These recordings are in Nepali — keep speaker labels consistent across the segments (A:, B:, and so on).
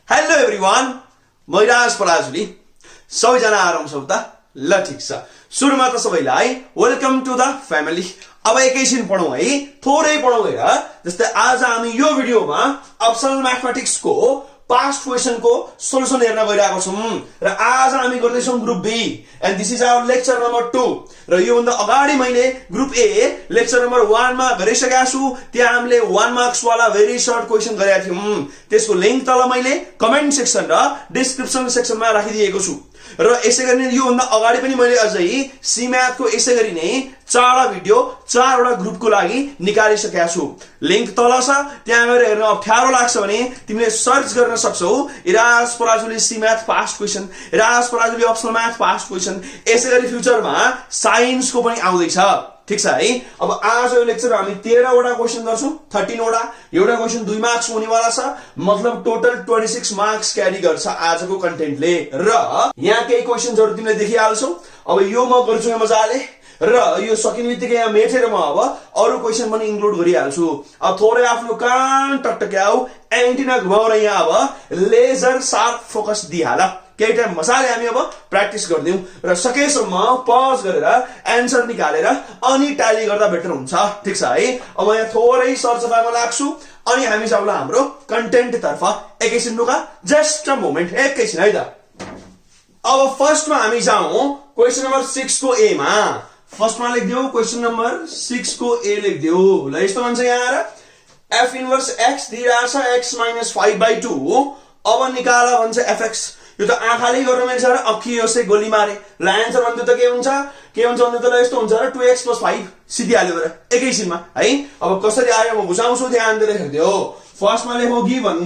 A: हेलो एभ्रिवान, म राज पराजुली। सबैजना आराम छौ त? ल ठीक छ। सुरुमा त सबैलाई वेलकम टु द फ्यामिली। अब एकैछिन पढौं है, थोरै पढौं हेर। जस्तै आज हामी यो भिडियोमा अप्सनल म्याथमेटिक्स को पास्ट क्वेशन को सोलुसन हेर्न गइरहेको छौं र आज हामी गर्दैछौं group B and this is our lecture number 2 र यो भन्दा अगाडि मैले ग्रुप ए लेक्चर नम्बर 1 मा गरिसकेका छु। त्यहाँ हामीले 1 मार्क्स वाला भेरी सर्ट क्वेशन गरेका थियौं। त्यसको लिंक तल मैले कमेन्ट सेक्सन र डिस्क्रिप्सन सेक्सनमा राखिदिएको छु र यसै गरी यो भन्दा अगाडि पनि मैले अझै सी म्याथ को यसै गरी नै 4 भिडियो 4 वटा ग्रुपको लागि निकालिसकेका छु। लिंक तल छ, त्यहाँ गएर हेर्न अप्ठ्यारो लाग्छ भने तिमीले सर्च गर्न सक्छौ Iraj Parajuli C math past question, Iraj Parajuli optional math past question. यसै गरी फ्युचरमा साइन्स को पनि आउँदैछ, ठीक छ है। अब आज यो लेक्चर हामी 13 वटा क्वेशन गर्छौं, 13 वटा। एउटा क्वेशन 2 मार्क्स हुनेवाला छ, मतलब टोटल 26 मार्क्स क्यारी गर्छ आजको कन्टेन्टले। र यहाँ केही क्वेशनहरु तिमीले देखिहाल्छौ। अब यो म गर्छु यहाँ मजाले र यो सकिने बित्तिकै यहाँ मेटेर म अब अरु क्वेशन पनि इन्क्लुड गरिहाल्छु। अब थोरै आफ्नो कान टकटक्याउ, एन्टिना घुमाउर यहाँ अब लेजर शार्प फोकस दिइहाल। केही टाइम मजाले हामी अब प्र्याक्टिस गर्दियौं र सकेसम्म पज गरेर एन्सर निकालेर अनि ट्याली गर्दा बेटर हुन्छ, ठीक छ है। अब यहाँ थोरै सरसफाइमा लाग्छु अनि हामी जाउँला हाम्रो कन्टेन्ट तर्फ। एकैछिन रुका, जस्ट अ मोमेन्ट, एकैछिन है त। अब फर्स्टमा हामी जाउँ क्वेशन नम्बर 6 को ए मा। फर्स्टमा लेख्दियौ क्वेशन नम्बर 6 को ए लेख्दियौ। ल यस्तो भन्छ यहाँ र f इन्भर्स x दिइराछ x - 5/2। अब निकाल भन्छ fx। यो त आँखाले गर्न मिल्छ र अखियोसे गोली मारे। ल आन्सर भन्नु त के हुन्छ भन्नु त ल यस्तो हुन्छ र 2x + 5 सिधिहाल्यो र एकैछिनमा है। अब कसरी आयो म बुझाउँछु, ध्यान दिएर हेर्दियौ। फर्स्टमा लेखौ गिवन।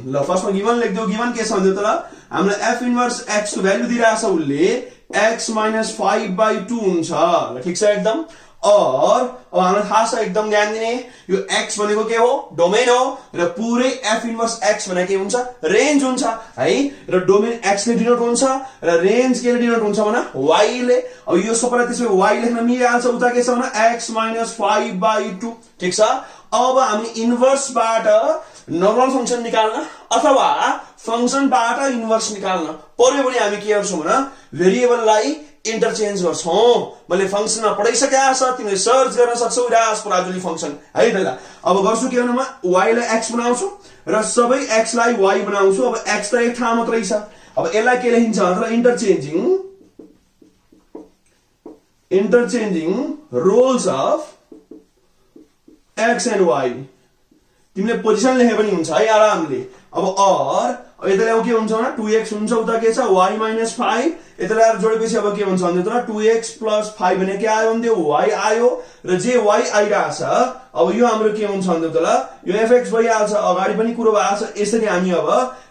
A: ल फर्स्टमा गिवन लेख्दियौ। गिवन के छ भन्नु त ल हामीलाई f इन्भर्स x को भ्यालु दिइराछ उले x - 5/2 हुन्छ। ल ठीक छ एकदम। और अब हामीलाई थाहा छ एकदम ध्यान दिने, यो x भनेको के हो, डोमेन हो र पुरै f इन्भर्स x भनेको के हुन्छ, रेन्ज हुन्छ है। र डोमेन x ले डिनोट हुन्छ र रेन्ज के ले डिनोट हुन्छ भने y ले। अब यो सबैलाई त्यसले y लेख्न मिलिहाल्छ। उता के छ भने x - 5/2, ठीक छ। अब हामी इन्भर्सबाट नर्मल फंक्सन निकाल्न अथवा फंक्सनबाट इन्भर्स निकाल्न पर्यो भने हामी के गर्छौं भने भेरिएबललाई इन्टरचेन्ज गर्छौं। मैले फंक्सनमा पढाइसकेका छ, तिमीले सर्च गर्न सक्छौ इराज पराजुली फंक्सन है त। ल अब गर्छु के भन्नुमा y लाई x बनाउँछु र सबै x लाई y बनाउँछु। अब x त एक ठाउँ मात्रै छ। अब यसलाई के लेखिन्छ भने interchanging roles of x and y। तिमीले पोजिसन लेखे पनि हुन्छ है आरामले। अब यता ल्याउ के हुन्छ भने 2x हुन्छ, उता के छ y - 5। यता ल्याएर जोडेपछि अब के हुन्छ भने त 2x + 5 भने के आयो भने y आयो र जे y आइराछ। अब यो हाम्रो के हुन्छ भने त ल यो fx भइहाल्छ। अगाडि पनि कुरो भएको छ। यसरी हामी अब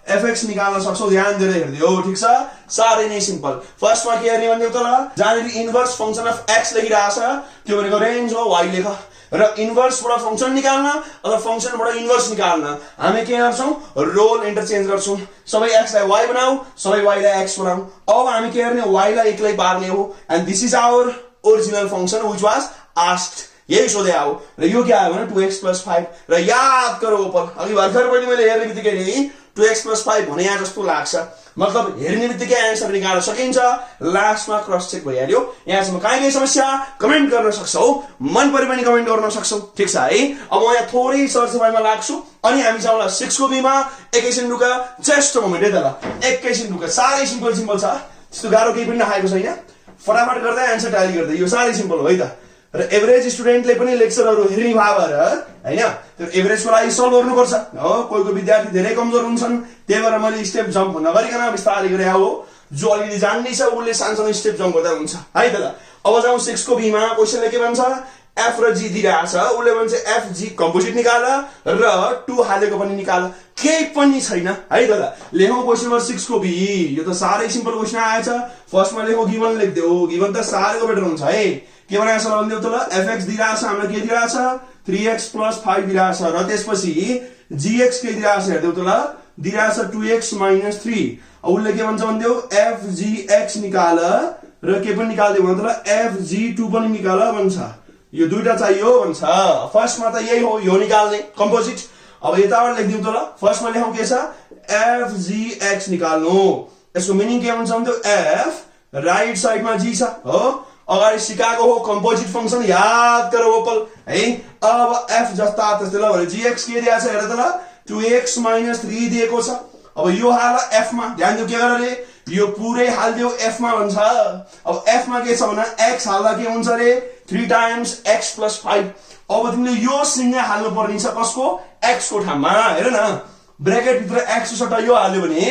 A: fx निकाल्न सक्छौ। ध्यान दिएर हेर्दियौ, ठीक छ। सारै नै सिम्पल। फर्स्टमा के गर्ने भन्दियौ त ल जहाँनेरि इन्भर्स फंक्सन अफ x लेखिराछ त्यो भनेको रेन्ज हो, y लेख। र इन्भर्सबाट फंक्सन निकाल्न अथवा फंक्सनबाट इन्भर्स निकाल्न हामी के गर्छौं, रोल इन्टरचेन्ज गर्छौं। सबै x लाई y बनाऊ, सबै y लाई x बनाऊ। अब हामी के गर्ने, y लाई एक्लै पार्ने हो। And this is our original function which was asked. यही सोधे आऊ र यो के आयो भने 2x + 5। र याद गरौ ओपन अघि भर्खर पनि मैले हेर्ने बित्तिकै नि 2x + 5 भने यहाँ जस्तो लाग्छ, मतलब हेर्ने बित्तिकै आन्सर निकाल्न सकिन्छ। लास्टमा क्रस चेक भइहाल्यो। यहाँसम्म काहीँ समस्या कमेन्ट गर्न सक्छौ, मन परे पनि कमेन्ट गर्न सक्छौ, ठीक छ है। अब म यहाँ थोरै सरसफाइमा लाग्छु अनि हामी जाउँला 6 को बी मा। एकैछिन रुका, जस्ट मोमेन्ट है त ल, एकैछिन रुका। सारै सिम्पल छ, त्यस्तो गाह्रो केही पनि नखाएको छैन। फटाफट गर्दै आन्सर ट्याली गर्दै, यो सारै सिम्पल हो है त। र एभरेज स्टुडेन्टले पनि लेक्चरहरु हेर्ने भए भएर हैन त्यो एभरेजको लागि सल्भ गर्नुपर्छ हो। कोहीको विद्यार्थी धेरै कमजोर हुन्छन्, त्यही भएर मैले स्टेप जम्प नगरिकन बिस्तारै गरे हो। जो अलिअलि जान्ने छ उले सानसानो स्टेप जम्प गर्दा हुन्छ है त। अब जाउँ 6 को बी मा। क्वेशनले के भन्छ, f र g दिइराछ। उले भन्छ f g कम्पोजिट निकाल र 2 हालेको पनि निकाल। केही पनि छैन है त। लेखौं क्वेशन नम्बर 6 को बी। यो त सारै सिम्पल क्वेशन आएछ। फर्स्टमा लेखौं गिवन लेख्दियौ। गिवन त सारैको बेटर हुन्छ है। के भनेको छ भन्दियौ त ल fx दिइराछ, हामीलाई के दिइराछ 3x + 5 दिइराछ र त्यसपछि gx के दिइराछ हेर्दियौ त ल दिइराछ 2x - 3। अब उले के भन्छ भन्दियौ fgx निकाल र के पनि निकाल्दियौ भने त ल fg2 पनि निकाल भन्छ। यो दुईटा चाहियो भन्छ। फर्स्टमा त यही हो, यो निकाल्ने कम्पोजिट। अब यताबाट लेखिदिउँ त ल फर्स्टमा लेखौँ के छ एफ जी एक्स निकाल्नु यसको मिनिङ के हुन्छ भन्दा एफ राइट साइडमा जी छ हो अगाडि सिकाएको हो कम्पोजिट फंक्सन याद गरौ ओपल है अब एफ जस्ता त्यस्तै ल भने जीएक्स के दिएको छ हेर त ल 2x - 3 दिएको छ अब यो हाल एफ मा ध्यान दिउ के गर रे यो पुरै हाल्दियो एफ मा भन्छ अब एफ मा के छ भने x हाल्दा के हुन्छ रे 3 टाइम्स x + 5 अब तिमीले यो सिंह हाल्नु पर्ने छ कसको x को ठाउँमा हेर न ब्र्याकेट भित्र x सट्टा यो हाल्यो भने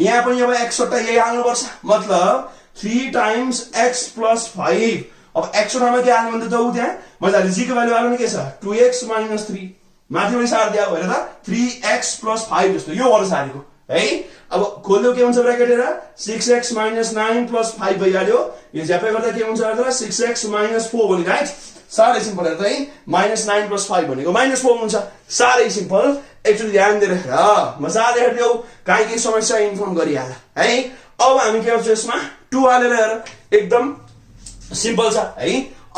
A: यहाँ पनि अब x सट्टा यही हाल्नु पर्छ मतलब 3 टाइम्स x + 5 अब x को ठाउँमा के हाल्नु भन्दा त उ त्यहाँ मैले g को भ्यालु हाल्नु के छ 2x - 3 माथि पनि सार दिया हेर त 3x + 5 जस्तो यो भएर सारेको है अब खोल्यो के हुन्छ ब्र्याकेट हेर 6x - 9 + 5 भइहाल्यो यो ज्यापे गर्दा के हुन्छ त 6x - 4 भने राइट सारै सिम्पल हेर त है -9 + 5 भनेको -4 हुन्छ सारै सिम्पल एकचोटि ध्यान दिएर हेर मजाले हेर्दियौ काहीँ केही समस्या इन्फर्म गरिहाल है अब हामी के गर्छौँ यसमा 2 हालेर हेर एकदम सिम्पल छ है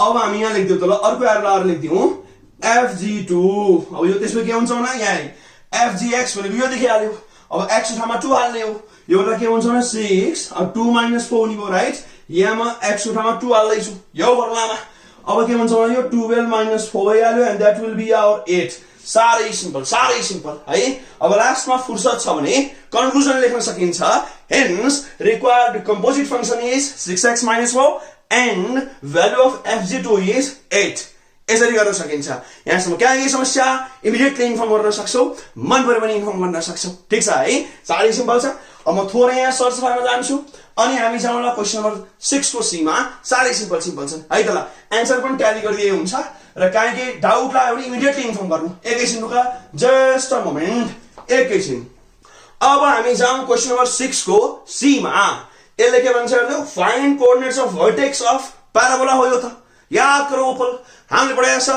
A: अब हामी यहाँ लेख्दियौ त ल अर्को हेरेर लेख्दियौ fg2 अब यो त्यसमा के हुन्छ भने यहाँ fgx भनेको यो देखिहाल्यो अब x ठाउँमा 2 हाल्ने हो यो त के हुन्छ भने 6 अब 2 - 4 नि भयो राइट यहाँ म x ठाउँमा 2 हाल्दै छु यो फर्मुलामा अब के हुन्छ भने यो 12 - 4 भइहाल्यो and that will be our 8 सारै सिम्पल है अब लास्टमा फुर्सद छ भने कन्क्लुजन लेख्न सकिन्छ hence required composite function is 6x - 4 and value of fg2 is 8 यसरी गर्न सकिन्छ यहाँसम्म केही समस्या इमिडिएटली इन्फर्म गर्न सक्छौ मन परे पनि इन्फर्म गर्न सक्छौ ठीक छ है सारै सिम्पल छ अब म थोरै यहाँ सर्च बारमा जान्छु अनि हामी जाउँला क्वेशन नम्बर 6 को सी मा सारै सिम्पल छन् है त ल आन्सर पनि ट्याली गरिदिए हुन्छ र काहीँ डाउट लाग्यो भने इमिडिएटली इन्फर्म गर्नु एकैछिन रुका जस्ट अ मोमेन्ट एकैछिन अब हामी जाउँ क्वेशन नम्बर 6 को सी मा यसले के भन्छ हेर्नु find coordinates of vertex of parabola हो यो त याद गरौ ओपल हामीले पढाएको छ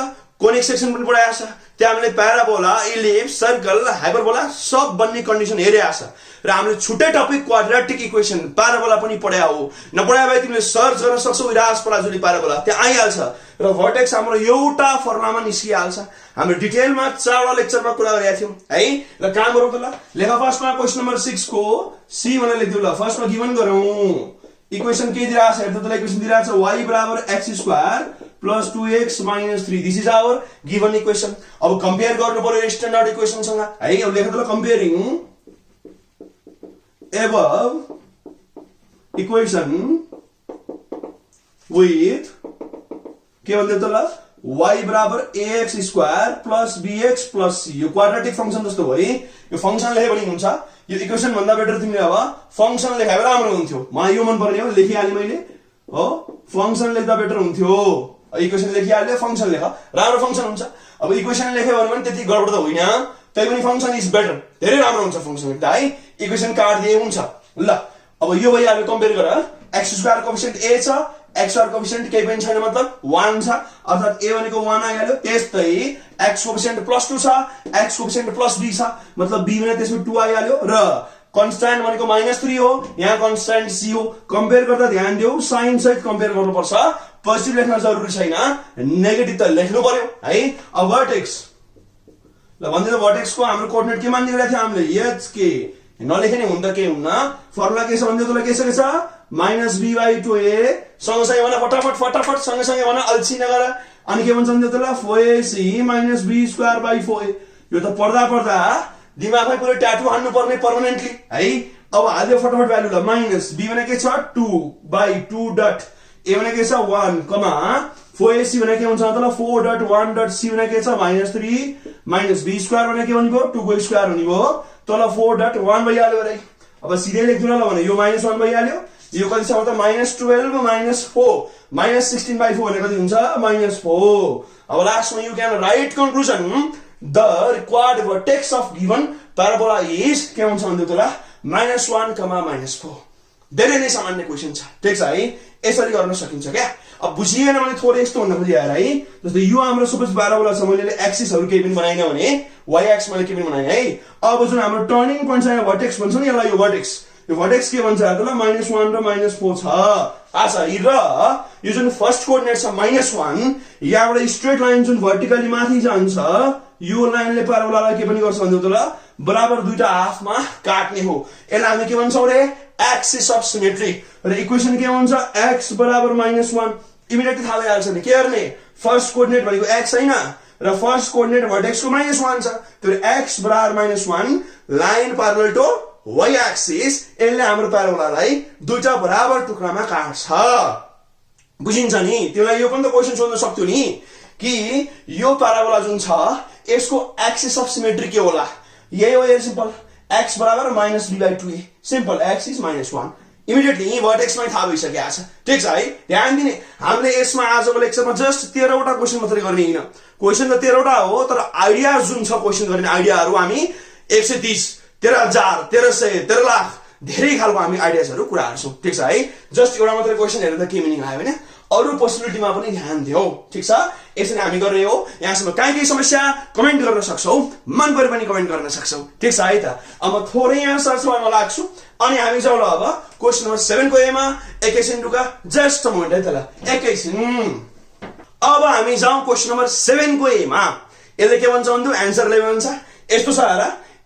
A: कोनिक सेक्सन पनि पढाएको छ त्यहाँ हामीले प्याराबोला इलिप्स सर्कल हाइपरबोला सब बन्ने कन्डिसन हेरेको छ र हामीले छुट्टै टपिक क्वाड्रेटिक इक्वेसन प्याराबोला पनि पढाएको हो नपढाए भए तिमीले सर्च गर्न सक्छौ इरास पराजुली प्याराबोला त्यहाँ आइहाल्छ र भर्टेक्स हाम्रो एउटा फर्मुलामा निस्किहाल्छ हामीले डिटेलमा 4 वटा लेक्चरमा कुरा गरेका थियौं है र काम गरौँ त ल लेखा फर्स्टमा क्वेशन नम्बर 6 को सी भनेर लेख्दिउ ल फर्स्टमा गिभन गरौँ इक्वेसन के दिइराछ हेर्दा तलाई इक्वेसन दिइराछ y = x² + 2x - 3 this is our given equation अब कम्पेयर गर्नु पर्यो स्ट्यान्डर्ड इक्वेसन सँग है अब लेख्दा ल कम्पेयरिङ above equation with के भन्दै त ल y = ax² + bx + c यो क्वाड्रेटिक फंक्सन जस्तो हो है यो फंक्सन लेखे पनि हुन्छ यो इक्वेसन भन्दा बेटर तिमीले अब फंक्सन लेखे भए राम्रो हुन्थ्यो म यो मन पर्ने हो लेखिहाले मैले हो फंक्सन लेख्दा बेटर हुन्थ्यो इक्वेसन लेखिहाले फंक्सन लेख राम्रो फंक्सन हुन्छ अब इक्वेसन लेख्यो भने पनि त्यति गडबड त होइन तै पनि फंक्सन इज बेटर धेरै राम्रो हुन्छ फंक्सन लेख्दा है इक्वेसन काट्दिए हुन्छ ल अब यो भइहाल्यो कम्पेयर गर x² कोएफिसिएन्ट a छ x² कोएफिसिएन्ट केही पनि छैन मतलब 1 छ अर्थात a भनेको 1 आइहाल्यो त्यस्तै x कोएफिसिएन्ट +2 छ x कोएफिसिएन्ट +b छ मतलब b भने त्यसमा 2 आइहाल्यो र कन्स्ट्यान्ट भनेको -3 हो यहाँ कन्स्ट्यान्ट c हो कम्पेयर गर्दा ध्यान दिऊ साइन सहित कम्पेयर गर्नुपर्छ पोजिटिभ लेख्न जरुरी छैन नेगेटिभ त लेख्नु पर्यो है अब भर्टेक्स ल भन्दै त भर्टेक्स को हाम्रो कोअर्डिनेट के मान्दै गरेको थियो हामीले hk नलेखे नि हुँदा के हुन्न फर्मुला के छ भन्दै तलाई के छ -b/2a सँगसँगै भन फटाफट सँगसँगै भन अल्छी नगर अनि के भन्छ भन्दै तलाई 4ac - b²/4a यो त पढ्दा दिमागमै पुरै ट्याटु हान्नु पर्ने पर्मानेन्टली है अब हाल्यो फटाफट भ्यालु ल -b भने के छ 2/2 डट a भने के छ 1 4ac भने के हुन्छ त ल 4.1 डट c भने के छ -3 -b² भने के भनेको 2 को स्क्वायर हुने भयो तल 4.1 भइहाल्यो रे अब सिधै लेख्दिन ल भने यो -1 भइहाल्यो यो कति छ त -12 -4 -16/4 भने कति हुन्छ -4 अब लास्टमा you can right conclusion the required vertex of given parabola is के हुन्छ भन्दै तला -1, -4 धेरै नै सामान्य क्वेशन छ ठीक छ है यसरी गर्न सकिन्छ क्या अब बुझिएन भने थोरै यस्तो हुन खोजिया है जस्तै यो हाम्रो सपोज प्याराबोला छ मैले एक्सिसहरु केही पनि बनाइन भने y एक्स मैले केही पनि बनाएँ है अब जुन हाम्रो टर्निङ पोइन्ट छ भर्टेक्स भन्छ नि यसलाई यो भर्टेक्स के भन्छ त ल -1 र -4 छ आशा र यो जुन फर्स्ट कोअर्डिनेट छ -1 यहाँबाट स्ट्रेट लाइन जुन भर्टिकली माथि जान्छ यो लाइनले प्याराबोलालाई के पनि गर्छ भन्दै त ल बराबर दुईटा हाफमा काट्ने हो। यसलाई हामी के भन्छौं रे एक्सिस अफ सिमेट्री र इक्वेसन के हुन्छ x बराबर -1 इमिडिएटली थाहा भइहाल्छ नि। के गर्ने फर्स्ट कोअर्डिनेट भनेको x हैन र फर्स्ट कोअर्डिनेट भर्टेक्स को -1 छ त्यो x बराबर -1 line parallel to y axis यसले हाम्रो प्याराबोलालाई दुईटा बराबर टुक्रामा काट्छ। बुझिन्छ नि। तिमीलाई यो पनि त क्वेशन सोध्न सक्थ्यो नि कि यो प्याराबोला जुन छ यसको एक्सिस अफ सिमेट्री के होला। यही हो सिम्पल x बराबर -b/2a simple x is -1 immediately भर्टेक्समै थाहा भइसकेको छ। ठीक छ है। ध्यान दिने हामीले यसमा आजको लेक्चरमा जस्ट 13 वटा क्वेशन मात्रै गर्ने हैन। क्वेशन त 13 वटा हो तर आइडिया जुन छ क्वेशन गर्ने आइडियाहरु हामी 130 13,000 1300 13 लाख धेरै खालको हामी आइडियाजहरु कुराहरु छौं। ठीक छ है। जस्ट एउटा मात्रै क्वेशन हेरेर त के मिनिङ आयो हैन। अरु पोसिबिलिटीमा पनि ध्यान दियौ। ठीक छ। यसरी हामी गर्ने हो। यहाँसम्म काहीँ समस्या कमेन्ट गर्न सक्छौ मन परे पनि कमेन्ट गर्न सक्छौ। ठीक छ है त। अब थोरै यहाँ सर्च गर्न लाग्छु अनि हामी जाउँ ल अब क्वेशन नम्बर 7 को एमा एकैछिन रुका जस्ट मोमेन्ट है त ल एकैछिन। अब हामी जाउँ क्वेशन नम्बर 7 को एमा। यसले के भन्छ भन्नु आन्सर ले भन्छ यस्तो छ हेर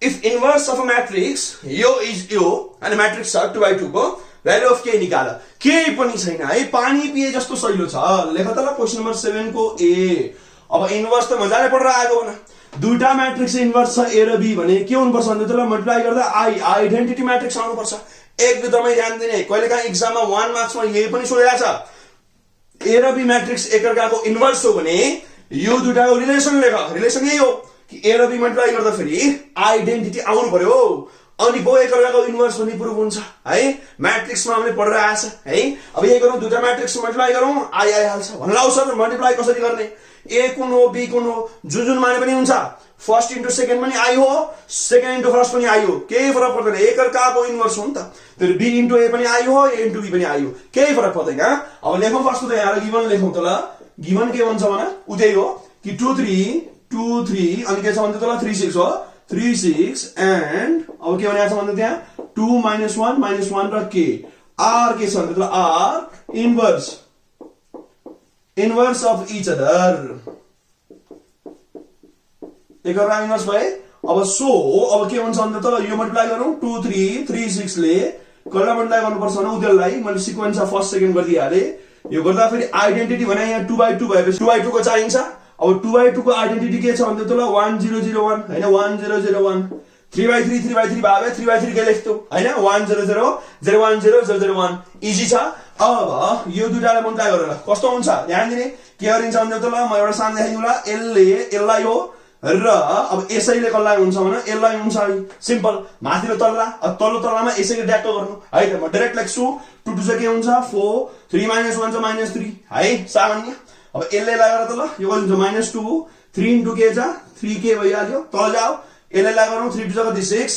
A: if inverse of a matrix यो इज यो अनि म्याट्रिक्स छ 2/2 को भ्यालु अफ के निकाल। केही पनि छैन है पानी पिए जस्तो सहिलो छ। लेख त ल क्वेशन नम्बर 7 को ए। अब इन्भर्स त मजाले पढेर आएको हो न। दुईटा म्याट्रिक्स इन्भर्स छ ए र बी भने के हुनुपर्छ भन्दा त ल मल्टिप्लाई गर्दा आई आइडेन्टिटी म्याट्रिक्स आउनुपर्छ। एकदमै ध्यान दिने कहिलेकाहीँ एक्जाममा 1 मार्क्समा यही पनि सोधेको छ ए र बी म्याट्रिक्स एकअर्काको इन्भर्स हो भने यो दुईटाको रिलेसन लेख। रिलेसन यही हो कि ए र बी मल्टिप्लाई गर्दा फेरि आइडेन्टिटी आउनु पर्यो अनि बो एकअर्काको इन्भर्स पनि प्रुफ हुन्छ है। म्याट्रिक्समा हामीले पढेर आएछ है। अब यही गरौँ दुईटा म्याट्रिक्स मल्टिप्लाई गरौँ आई आइहाल्छ भन्नु आउँछ र मल्टिप्लाई कसरी गर्ने ए कुन हो बी कुन हो जुन माने पनि हुन्छ। फर्स्ट इन्टु सेकेन्ड पनि आई हो सेकेन्ड इन्टु फर्स्ट पनि आई हो केही फरक पर्दैन एकअर्काको इन्भर्स हो नि त। फेरि बी इन्टु ए पनि आई हो ए इन्टु बी पनि आई हो केही फरक पर्दैन। अब लेखौँ फर्स्ट त यहाँ गिभन लेखौँ त ल। गिभन के भन्छ भने उतै हो कि 2 3 अनि के छ भन्दा त ल 3 6 हो 3 6 एन्ड अब के भनेको छ भन्दा त्यहाँ 2 -1 र के आर के छ भन्दा त are inverse of each other एकअर्का इन्भर्स भए। अब सो अब के भन्छ भन्दा त यो मल्टिप्लाई गरौँ 2 3 3 6 ले कसलाई मल्टिप्लाई गर्नुपर्छ भने उदेललाई मैले सिक्वेन्स अफ फर्स्ट सेकेन्ड गरिदिहाले। यो गर्दा फेरि आइडेन्टिटी भने यहाँ 2/2 भएपछि 2/2 को चाहिन्छ। अब 2/2 को आइडेन्टिटी के छ भन्दा त ल 1 0 0 1 हैन 1 0 0 1 3/3 3/3 भावे 3/3 के लेख्थ्यौ हैन 1 0 0 0 1 0 0 0 1 इजी छ। अब यो दुईटालाई मल्टिप्लाई गरेर कस्तो हुन्छ ध्यान दिने के गरिन्छ भन्दा त ल म एउटा सानो देखाइदिउँला यसलाई हो र अब यसैले कसलाई हुन्छ भने यसलाई हुन्छ सिम्पल माथिल्लो तल्ला तल्लो तल्लामा यसैले ड्याक्क गर्नु है त। म डाइरेक्ट लेख्छु 2 2 चाहिँ के हुन्छ 4 3 -1 चाहिँ -3 है सामान्य। अब यसले लगाएर त ल यो कति हुन्छ -2 3 इन्टु के छ 3k भइहाल्यो तल जाऊ यसले लगाएर 3 2 कति 6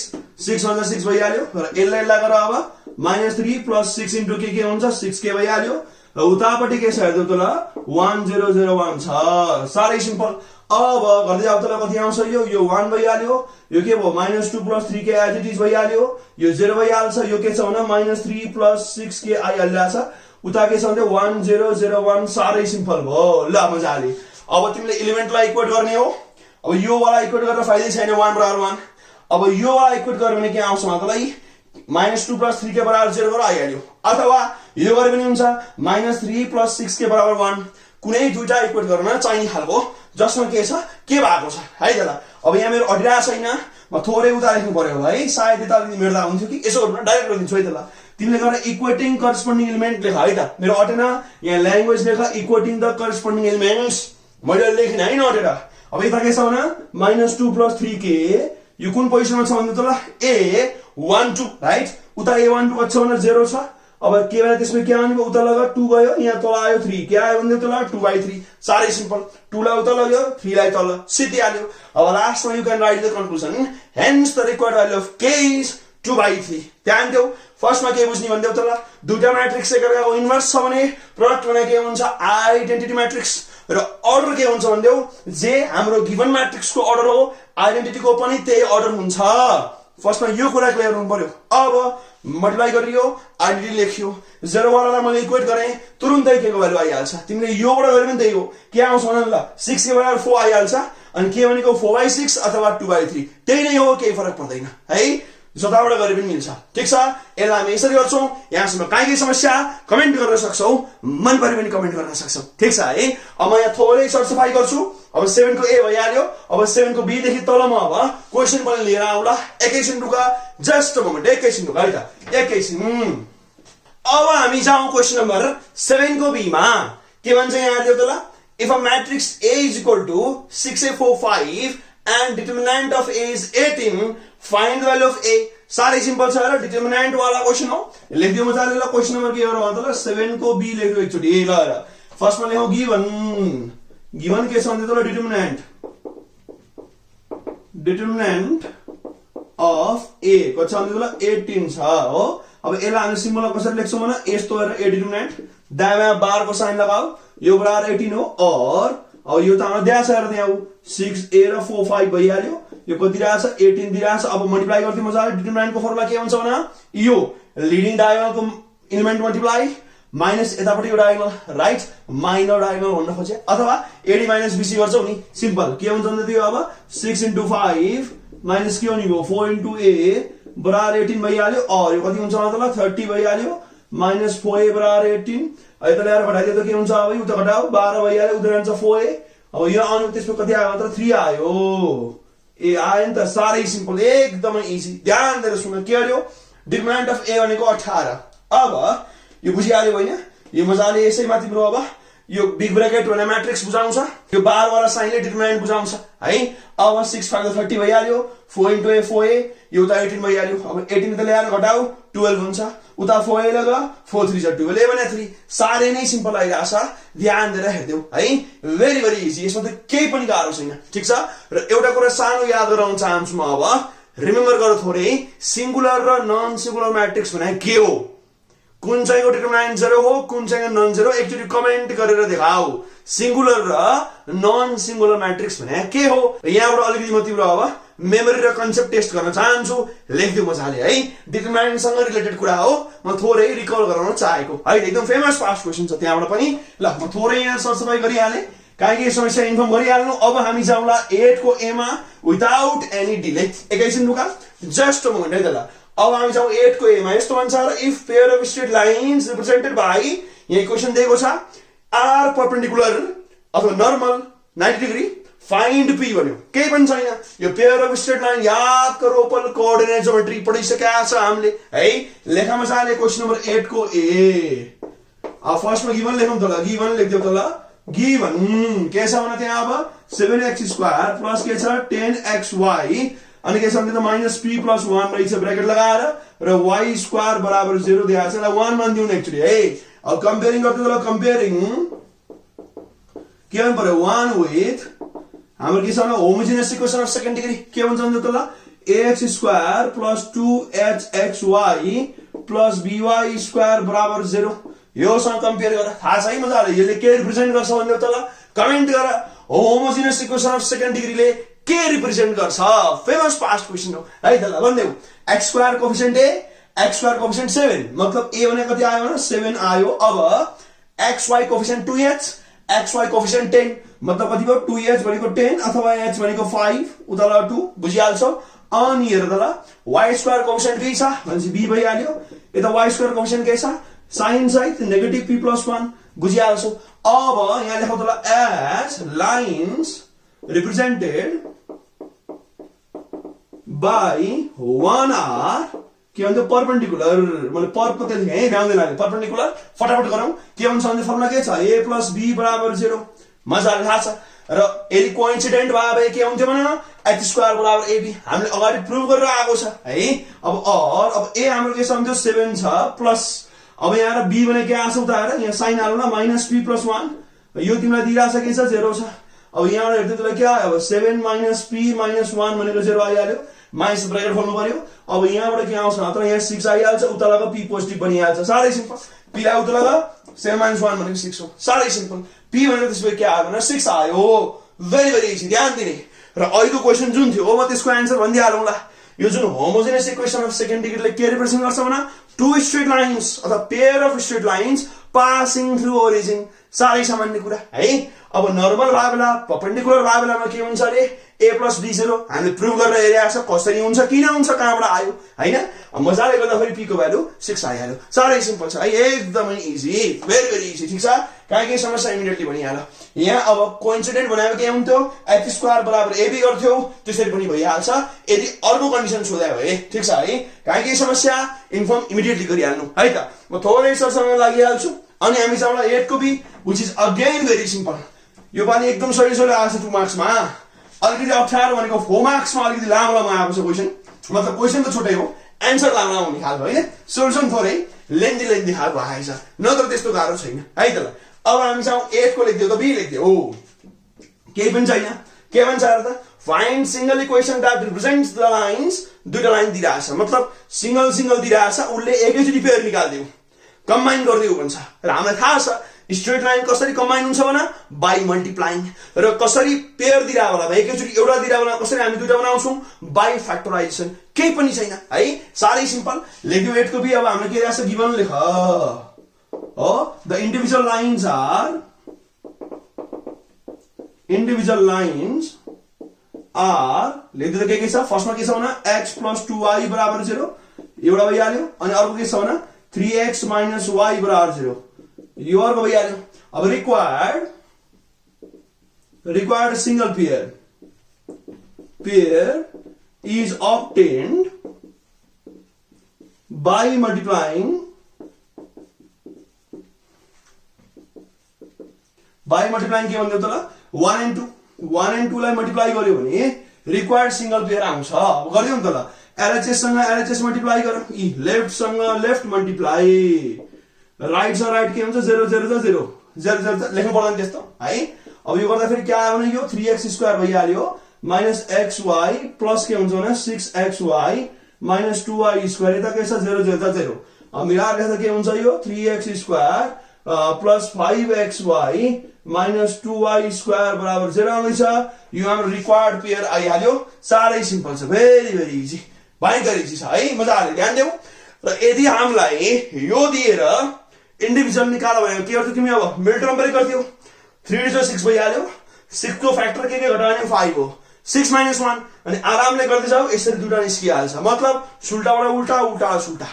A: 6 हुन्छ 6 भइहाल्यो र यसले लगाएर अब -3 + 6 इन्टु के हुन्छ 6k भइहाल्यो र उतापट्टि के छ हेर्दै त ल 1 0 0 1 छ सारै सिम्पल। अब गर्दै जाऊ त ल कति आउँछ यो 1 भइहाल्यो यो के भयो -2 + 3k एज इट इज भइहाल्यो यो 0 भइहाल्छ यो के छ भने -3 + 6k आइहाल्छ उता के छ भने 1 0 0 1 सारै सिम्पल भयो ल मजाले। अब तिमीले एलिमेन्टलाई इक्वेट गर्ने हो। अब यो वाला इक्वेट गरेर फाइदै छैन 1 बराबर 1। अब यो वाला इक्वेट गर्यो भने के आउँछ मतलब -2 + 3k बराबर 0 गरेर आइहाल्यो अथवा यो गरे पनि हुन्छ -3 + 6k बराबर 1 कुनै दुईटा इक्वेट गर्न चाहिने खालको जसमा के छ के भएको छ है त ल। अब यहाँ मेरो अडिरा छैन म थोरै उता लेख्नु पर्यो है सायद यता मेर्दा हुन्थ्यो कि यसो गर्न डाइरेक्ट गरिदिन्छु है त ल। तिमीले गरेर इक्वेटिङ करस्पोन्डिङ एलिमेन्ट लेख है त मेरो अटेन यहाँ ल्याङ्ग्वेज लेख इक्वेटिङ द करस्पोन्डिङ एलिमेन्ट्स मैले लेखिन हैन अटेर। अब यता के छ भने -2 + 3k यो कुन पोजिसनमा छ भन्दा त ल a 1 2 राइट उता a 1 2 कति छ भने 0 छ। अब के भयो त्यसमा के आउने उता लगा 2 गयो यहाँ तल आयो 3 के आयो भन्दा त ल 2/3 सारै सिम्पल 2 लाई उता लग्यो 3 लाई तल सिधिहाल्यो। अब लास्टमा you can write the conclusion hence the required value of k is 2/3। ध्यान देऊ फर्स्टमा के बुझ्ने भन्दै त ल दुईटा म्याट्रिक्स एकअर्काको इन्भर्स छ भने प्रोडक्ट भने के हुन्छ आइडेन्टिटी म्याट्रिक्स र अर्डर के हुन्छ भन्देऊ जे हाम्रो गिभन म्याट्रिक्सको अर्डर हो आइडेन्टिटीको पनि त्यही अर्डर हुन्छ। फर्स्टमा यो कुरा क्लियर हुनु पर्यो। अब मल्टिप्लाई गरियो, आइडेन्टिटी लेखियो, 0 वालालाई मैले इक्वेट गरेँ, तुरुन्तै के को भ्यालु आइहाल्छ। तिमीले योबाट गरे पनि त्यही हो, के आउँछ भन ल, 6 के बराबर 4 आइहाल्छ, अनि के भनेको 4/6 अथवा 2/3, त्यही नै हो, केही फरक पर्दैन है, जताबाट गरे पनि मिल्छ। ठिक छ, यसलाई हामी यसरी गर्छौं। यहाँसम्म काहीँ समस्या कमेन्ट गर्न सक्छौ, मन परे पनि कमेन्ट गर्न सक्छौ। ठिक छ है, अब म यहाँ थोरै सरसफाई गर्छु। अब 7 को ए भइहाल्यो, अब 7 को बी देखि तल म अब क्वेशन पनि लिएर आउँला। एकैछिन रुका, जस्ट अ मोमेन्ट, एकैछिन रुका है त, एकैछिन। अब हामी जाउँ क्वेशन नम्बर 7 को बी मा। के भन्छ यहाँ हेर्दियौ त ल, if a matrix A is equal to 6 A 4 5 and determinant of A is 18, find the value of A। सारै सिम्पल छ र, डिटरमिनेन्ट वाला क्वेशन हो। लेखिदियो मजाले ल, क्वेशन नम्बर के हो त ल, 7 को बी लेख्यो एकचोटी। ए ल र, फर्स्टमा लेखौ गिवन, गिवन के छ भने त ल, डिटरमिनेन्ट अफ ए को छ भने त ल 18 छ हो। अब यसलाई हामी सिम्बलमा कसरी लेख्छौं भने यस्तो हेरेर, ए डिटरमिनेन्ट, दायाँ बार को साइन लगाऊ, यो बराबर 18 हो, और अब यो त हाम्रो दिया छ हेर, त्यहाँ 6A र 4 5 भइहाल्यो, यो कति रहेछ 18 दिइरहेछ। अब मल्टिप्लाई गर्दै मजाले, डिटरमिनेन्ट को फर्मुला के हुन्छ भने यो लिडिङ डायगोनल को एलिमेन्ट मल्टिप्लाई माइनस यतापट्टि एउटा डायगोनल राइट, माइनर डायगोनल भन्न खोजे, अथवा एडी माइनस बीसी गर्छौ नि, सिम्पल। के हुन्छ भने त्यो अब 6 × 5 माइनस के हो नि 4 × A बराबर 18 भइहाल्यो, और यो कति हुन्छ मतलब 30 भइहाल्यो, माइनस 4A बराबर 18। यता ल्याएर घटाइदियो त के हुन्छ, अब उता घटाऊ 12 भइहाल्यो, उता जान्छ 4A। अब यो आउनु त्यसको कति आयो मतलब 3 आयो। ए आयो नि त, साह्रै सिम्पल, एकदमै इजी। ध्यान दिएर सुन, के गर्यो, डिटरमिनेन्ट अफ ए भनेको 18। अब यो बुझिहाल्यो होइन, यो मजाले यसैमा तिम्रो अब यो बिग ब्रेकेट भने म्याट्रिक्स बुझाउँछ, यो बार वाला साइनले डिटरमिनेन्ट बुझाउँछ है। अब 6 5 30 भइहाल्यो, 4 × A 4A, यो उता 18 भइहाल्यो। अब 18 त ल्याएर घटाऊ 12 हुन्छ, उता 4A लगा 4 3 = 12, 11 3। साह्रै नै सिम्पल आइरहेछ, ध्यान दिएर हेर्दियौ है, भेरी भेरी इजी, यसमा त केही पनि गाह्रो छैन। ठिक छ, र एउटा कुरा सानो याद गराउन चाहन्छु म अब, रिमेम्बर गर थोरै, सिंगुलर र नन सिंगुलर म्याट्रिक्स भने के हो, कुन चाहिँको डिटरमिनेन्ट 0 हो, कुन चाहिँको नन 0, एकचोटि कमेन्ट गरेर देखाऊ। सिंगुलर र नन सिंगुलर म्याट्रिक्स भने के हो। यहाँबाट अलिकति म तिम्रो अब मेमोरी र कन्सेप्ट टेस्ट गर्न चाहन्छु, लेख्दियौ मजाले है, डिटरमिनेन्ट सँग रिलेटेड कुरा हो, म थोरै रिकल गराउन चाहेको है, एकदम फेमस पास्ट क्वेशन छ त्यहाँबाट पनि। ल म थोरै यहाँ सरसफाई गरिहालेँ, काहीँ समस्या इन्फर्म गरिहाल्नु। अब हामी जाउँला 8 को ए मा विदाउट एनी डिले। एकैछिन रुका, जस्ट अ मोमेन्ट है त ल। अब हामी जाउँ 8 को ए मा। यस्तो भन्छ र, if pair of straight lines represented by, यहाँ क्वेशन दिएको छ, आर परपेन्डिकुलर अथवा नर्मल 90 डिग्री, फाइन्ड पी भन्यो। केही पनि छैन, यो पेयर अफ स्ट्रेट लाइन याद गरौ, पल कोअर्डिनेट ज्योमेट्री पढिसकेका छ हामीले है। लेखा मजाले क्वेशन नम्बर 8 को ए। अब फर्स्टमा गिवन लेखौँ त ल, गिवन लेख्दियौ त ल, गिवन के छ भने त्यहाँ अब 7x² प्लस के छ 10xy, अनि के छ भने त माइनस p + 1 रहेछ ब्र्याकेट लगाएर, र y² बराबर 0 दिएको छ। ल 1 मान्दियौ न एक्चुअली है। अब कम्पेयरिङ गर्दै ल, कम्पेयरिङ के गर्नु पर्यो, 1 विथ हाम्रो के छ भने homogeneous equation of second degree. के भन्छ भने त ल, ax² + 2hxy + by² बराबर 0। योसँग कम्पेयर गर, थाहा छ है मजाले, यसले के रिप्रेजेन्ट गर्छ भन्दियौ त ल, कमेन्ट गर। होमोजिनियस इक्वेसन अफ सेकेन्ड डिग्रीले के रिप्रेजेन्ट गर्छ, फेमस पास्ट क्वेशन हो है त ल। भन्देऊ x² coefficient a, x² coefficient 7, मतलब a भने कति आयो भने 7 आयो। अब xy coefficient 2h, xy coefficient 10, मतलब कति भयो 2h भनेको 10 अथवा h भनेको 5, उता ल 2, बुझिहाल्छौ। अनि हेर त ल, y² कोएफिसिएन्ट b छ भनेपछि b भइहाल्यो, यता y² कोएफिसिएन्ट के छ, साइन सहित नेगेटिभ p + 1, बुझिहाल्छौ। अब यहाँ लेखौ त ल, as lines represented by 1 r, के भन्छ परपेन्डिकुलर, मैले पर्प त लेखेँ है, भ्याउँदैन अहिले, परपेन्डिकुलर फटाफट गरौँ। के भन्छ भने फर्मुला के छ, a + b बराबर 0, मजाले थाहा छ। र यदि कोइन्सिडेन्ट भए के हुन्थ्यो भने h² बराबर ab, हामीले अगाडि प्रुभ गरेर आएको छ है। अब a हाम्रो के छ भने 7 छ प्लस, अब यहाँ b भने के आछ उता हेर, यहाँ साइन हाल्नु न, माइनस p + 1, यो तिमीलाई दिइरहेछ के छ 0 छ। अब यहाँबाट हेर्दै तिमीलाई के आयो, अब 7 - p - 1 भनेको 0 आइहाल्यो, माइनस ब्र्याकेट खोल्नु पर्यो। अब यहाँबाट के आउँछ त, यहाँ 6 आइहाल्छ, उता लगा p पोजिटिभ बनिहाल्छ, साह्रै सिम्पल। p लाई उता लगा, 7 - 1 भनेको 6 हो, साह्रै सिम्पल। p भनेको त्यसपछि के आयो भने 6 आयो, भेरी भेरी इजी, ध्यान दिने। र अहिलेको क्वेशन जुन थियो म त्यसको एन्सर भनिदिइहालौँ ल। यो जुन होमोजेनियस इक्वेसन अफ सेकेन्ड डिग्रीले के रिप्रेजेन्ट गर्छ भने टु स्ट्रेट लाइन्स अथवा pair of straight lines passing through origin. साह्रै सामान्य कुरा है। अब नर्मल भए बेला परपेन्डिकुलर भए बेलामा के हुन्छ अरे a + b0 हामीले प्रुभ गरेर हेरेको छ कसरी हुन्छ किन हुन्छ कहाँबाट आयो हैन। मजाले गर्दाखेरि p को भ्यालु 6 आइहाल्यो। साह्रै सिम्पल छ है, एकदमै इजी, भेरी इजी। ठीक छ, कहीँ समस्या इमिडिएटली भनिहाल्यो। यहाँ अब कोइन्सिडेन्ट भनेको के हुन्थ्यो x² = ab गर्थ्यो, त्यसरी पनि भइहाल्छ यदि अर्को कन्डिसन सोध्या भए। ठीक छ है, कहीँ समस्या इन्फर्म इमिडिएटली गरिहाल्नु है त। म थोरै सरसँग लागिहाल्छु अनि हामी जाउँला 8 को b which is again very simple. यो पानी एकदम सजिलो आएको छ 2 मार्क्समा। अलिकति अप्ठ्यारो भनेको 4 मार्क्समा अलिकति लामो आएको छ क्वेसन, मतलब क्वेसन त छुट्टै हो, एन्सर लामो आउने खालको हैन, सोल्युसन थोरै लेन्दी खालको आएछ, नत्र त्यस्तो गाह्रो छैन है त। ल अब हामी चाहिँ 8 को लेख्दियो त b लेख्दियो हो, केही पनि छैन। के भन्छ त find single equation that represents the lines. दुईटा लाइन दिइराछ मतलब सिंगल दिइराछ, उले एकैचोटी पेयर निकाल्दियो, कम्बाइन गर्दियो भन्छ। र हामीलाई थाहा छ स्ट्रेट लाइन कसरी कम्बाइन हुन्छ भने बाइ मल्टिप्लाइङ, र कसरी पेयर दिइरा होला एकैचोटी एउटा दिइरा होला कसरी हामी दुईटा बनाउँछौं बाइ फ्याक्टराइजेसन। केही पनि छैन है, साह्रै सिम्पल। लेख्दियो 8 को b। अब हामीले के राख्छ गिभन लेख हो द इन्डिभिजुअल लाइन्स आर लेख्दियो के छ फर्स्टमा के छ भने x + 2y = 0 एउटा भइहाल्यो, अनि अर्को के छ भने 3x - y = 0 यो अर्को भइहाल्यो। अब required single pair is obtained by multiplying के भन्दियो त ल 1 and 2 लाई मल्टिप्लाई गर्यो भने रिक्वायर्ड सिंगल पेयर आउँछ। अब गर्दियो नि त ल LHS सँग LHS मल्टिप्लाई गरौँ, लेफ्ट सँग लेफ्ट मल्टिप्लाई, राइट सँग राइट के हुन्छ 0 0 0 0 लेख्नु पर्दैन त्यस्तो है। अब यो गर्दा फेरि के आयो भने यो 3x² भइहाल्यो माइनस xy प्लस के हुन्छ भने 6xy माइनस 2y² यता के छ 0 0 0। अब मिलाएर लेख्दा के हुन्छ यो 3x² plus 5xy minus 2y² = 0 आउँदैछ। यो हाम्रो रिक्वायर्ड पेयर आइहाल्यो। साह्रै सिम्पल छ, भेरी इजी, भयंकर इजी छ है। मजाले ध्यान देऊ। र यदि हामीलाई यो दिएर इन्डिभिजुअल निकाल्यो भने के गर्छौ तिमी, अब मिड टर्म पनि गर्थ्यौ। 3 × 6 भइहाल्यो, 6 को फ्याक्टर के घटाउने 5 हो, 6 - 1 अनि आरामले गर्दै जाऊ, यसरी दुटा निस्किहाल्छ। मतलब सुल्टाबाट उल्टा उल्टा सुल्टा।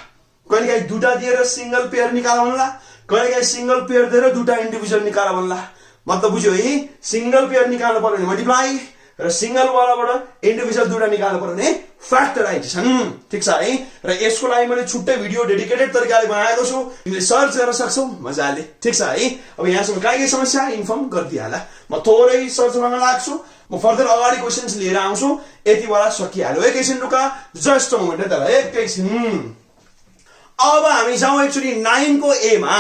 A: कहिलेकाहीँ दुटा दिएर सिंगल पेयर निकाल भन्ला, कहिलेकाहीँ सिंगल पेयर दिएर दुटा इन्डिभिजुअल निकाल भन्ला। मतलब बुझ्यो है, सिंगल पेयर निकाल्नु पर्यो भने मल्टिप्लाई, र सिंगल वालाबाट इन्डिभिजुअल दुटा निकाल्नु पर्यो भने फ्याक्टराइजेसन। ठीक छ है। र यसको लागि मैले छुट्टै भिडियो डेडिकेटेड तरिकाले बनाएको छु, तिमीले सर्च गर्न सक्छौ मजाले। ठीक छ है। अब यहाँसम्म के समस्या इन्फर्म गरिदिहाल। म थोरै सर्च गर्न लाग्छु, म फर्दर अगाडि क्वेशन्स लिएर आउँछु। यति बेला सकिहाल्यो, एकैछिन रुका, जस्ट अ मोमेन्ट है त, एकैछिन। अब हामी जाउँ एक्चुअली 9 को ए मा।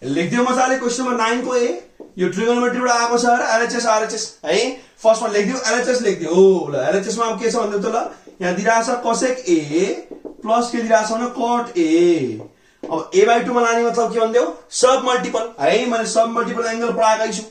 A: लेख्दियो मजाले क्वेशन नम्बर 9 को ए। यो ट्रिगोनोमेट्रीबाट आएको छ र LHS RHS है। फर्स्टमा लेख्दियो LHS लेख्दियो। ल LHS मा के छ भन्दियो त ल, यहाँ दिइराछ cosec A प्लस के दिइराछ भने cot A। अब a/2 मा लाने मतलब के भन्दियो सब मल्टिपल है। मैले सब मल्टिपल एंगल पढाएकै छु।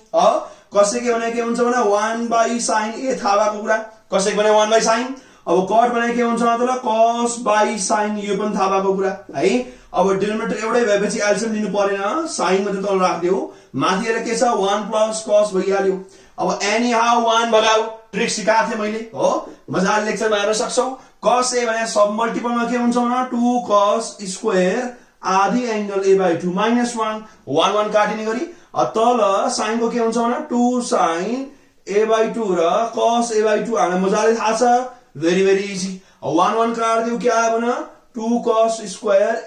A: cosec A भने के हुन्छ भने 1/sin A थाहा भएको कुरा, cosec भने 1/sin। अब cot भने के हुन्छ मतलब cos/sin, यो पनि थाहा भएको कुरा है। अब डिनोमिनेटर एउटै भएपछि एलसीएम लिनु परेन, साइन मात्र तल राख्दियो, माथिएर के छ 1 + cos भइहाल्यो। अब एनी हाउ 1 भगाऊ, ट्रिक सिकाएको थिएँ मैले हो, मजाले लेक्चरमा हेर्न सक्छौ। cos A भने सब मल्टिपलमा के हुन्छ भने 2 cos² आधी एंगल a/2 -1 1 1 काटिने गरी। तल साइन को के हुन्छ भने 2 sin a/2 र cos a/2 हामीलाई मजाले थाहा छ, भेरी इजी। 1 1 काट्दियो के आयो भने 2 cos²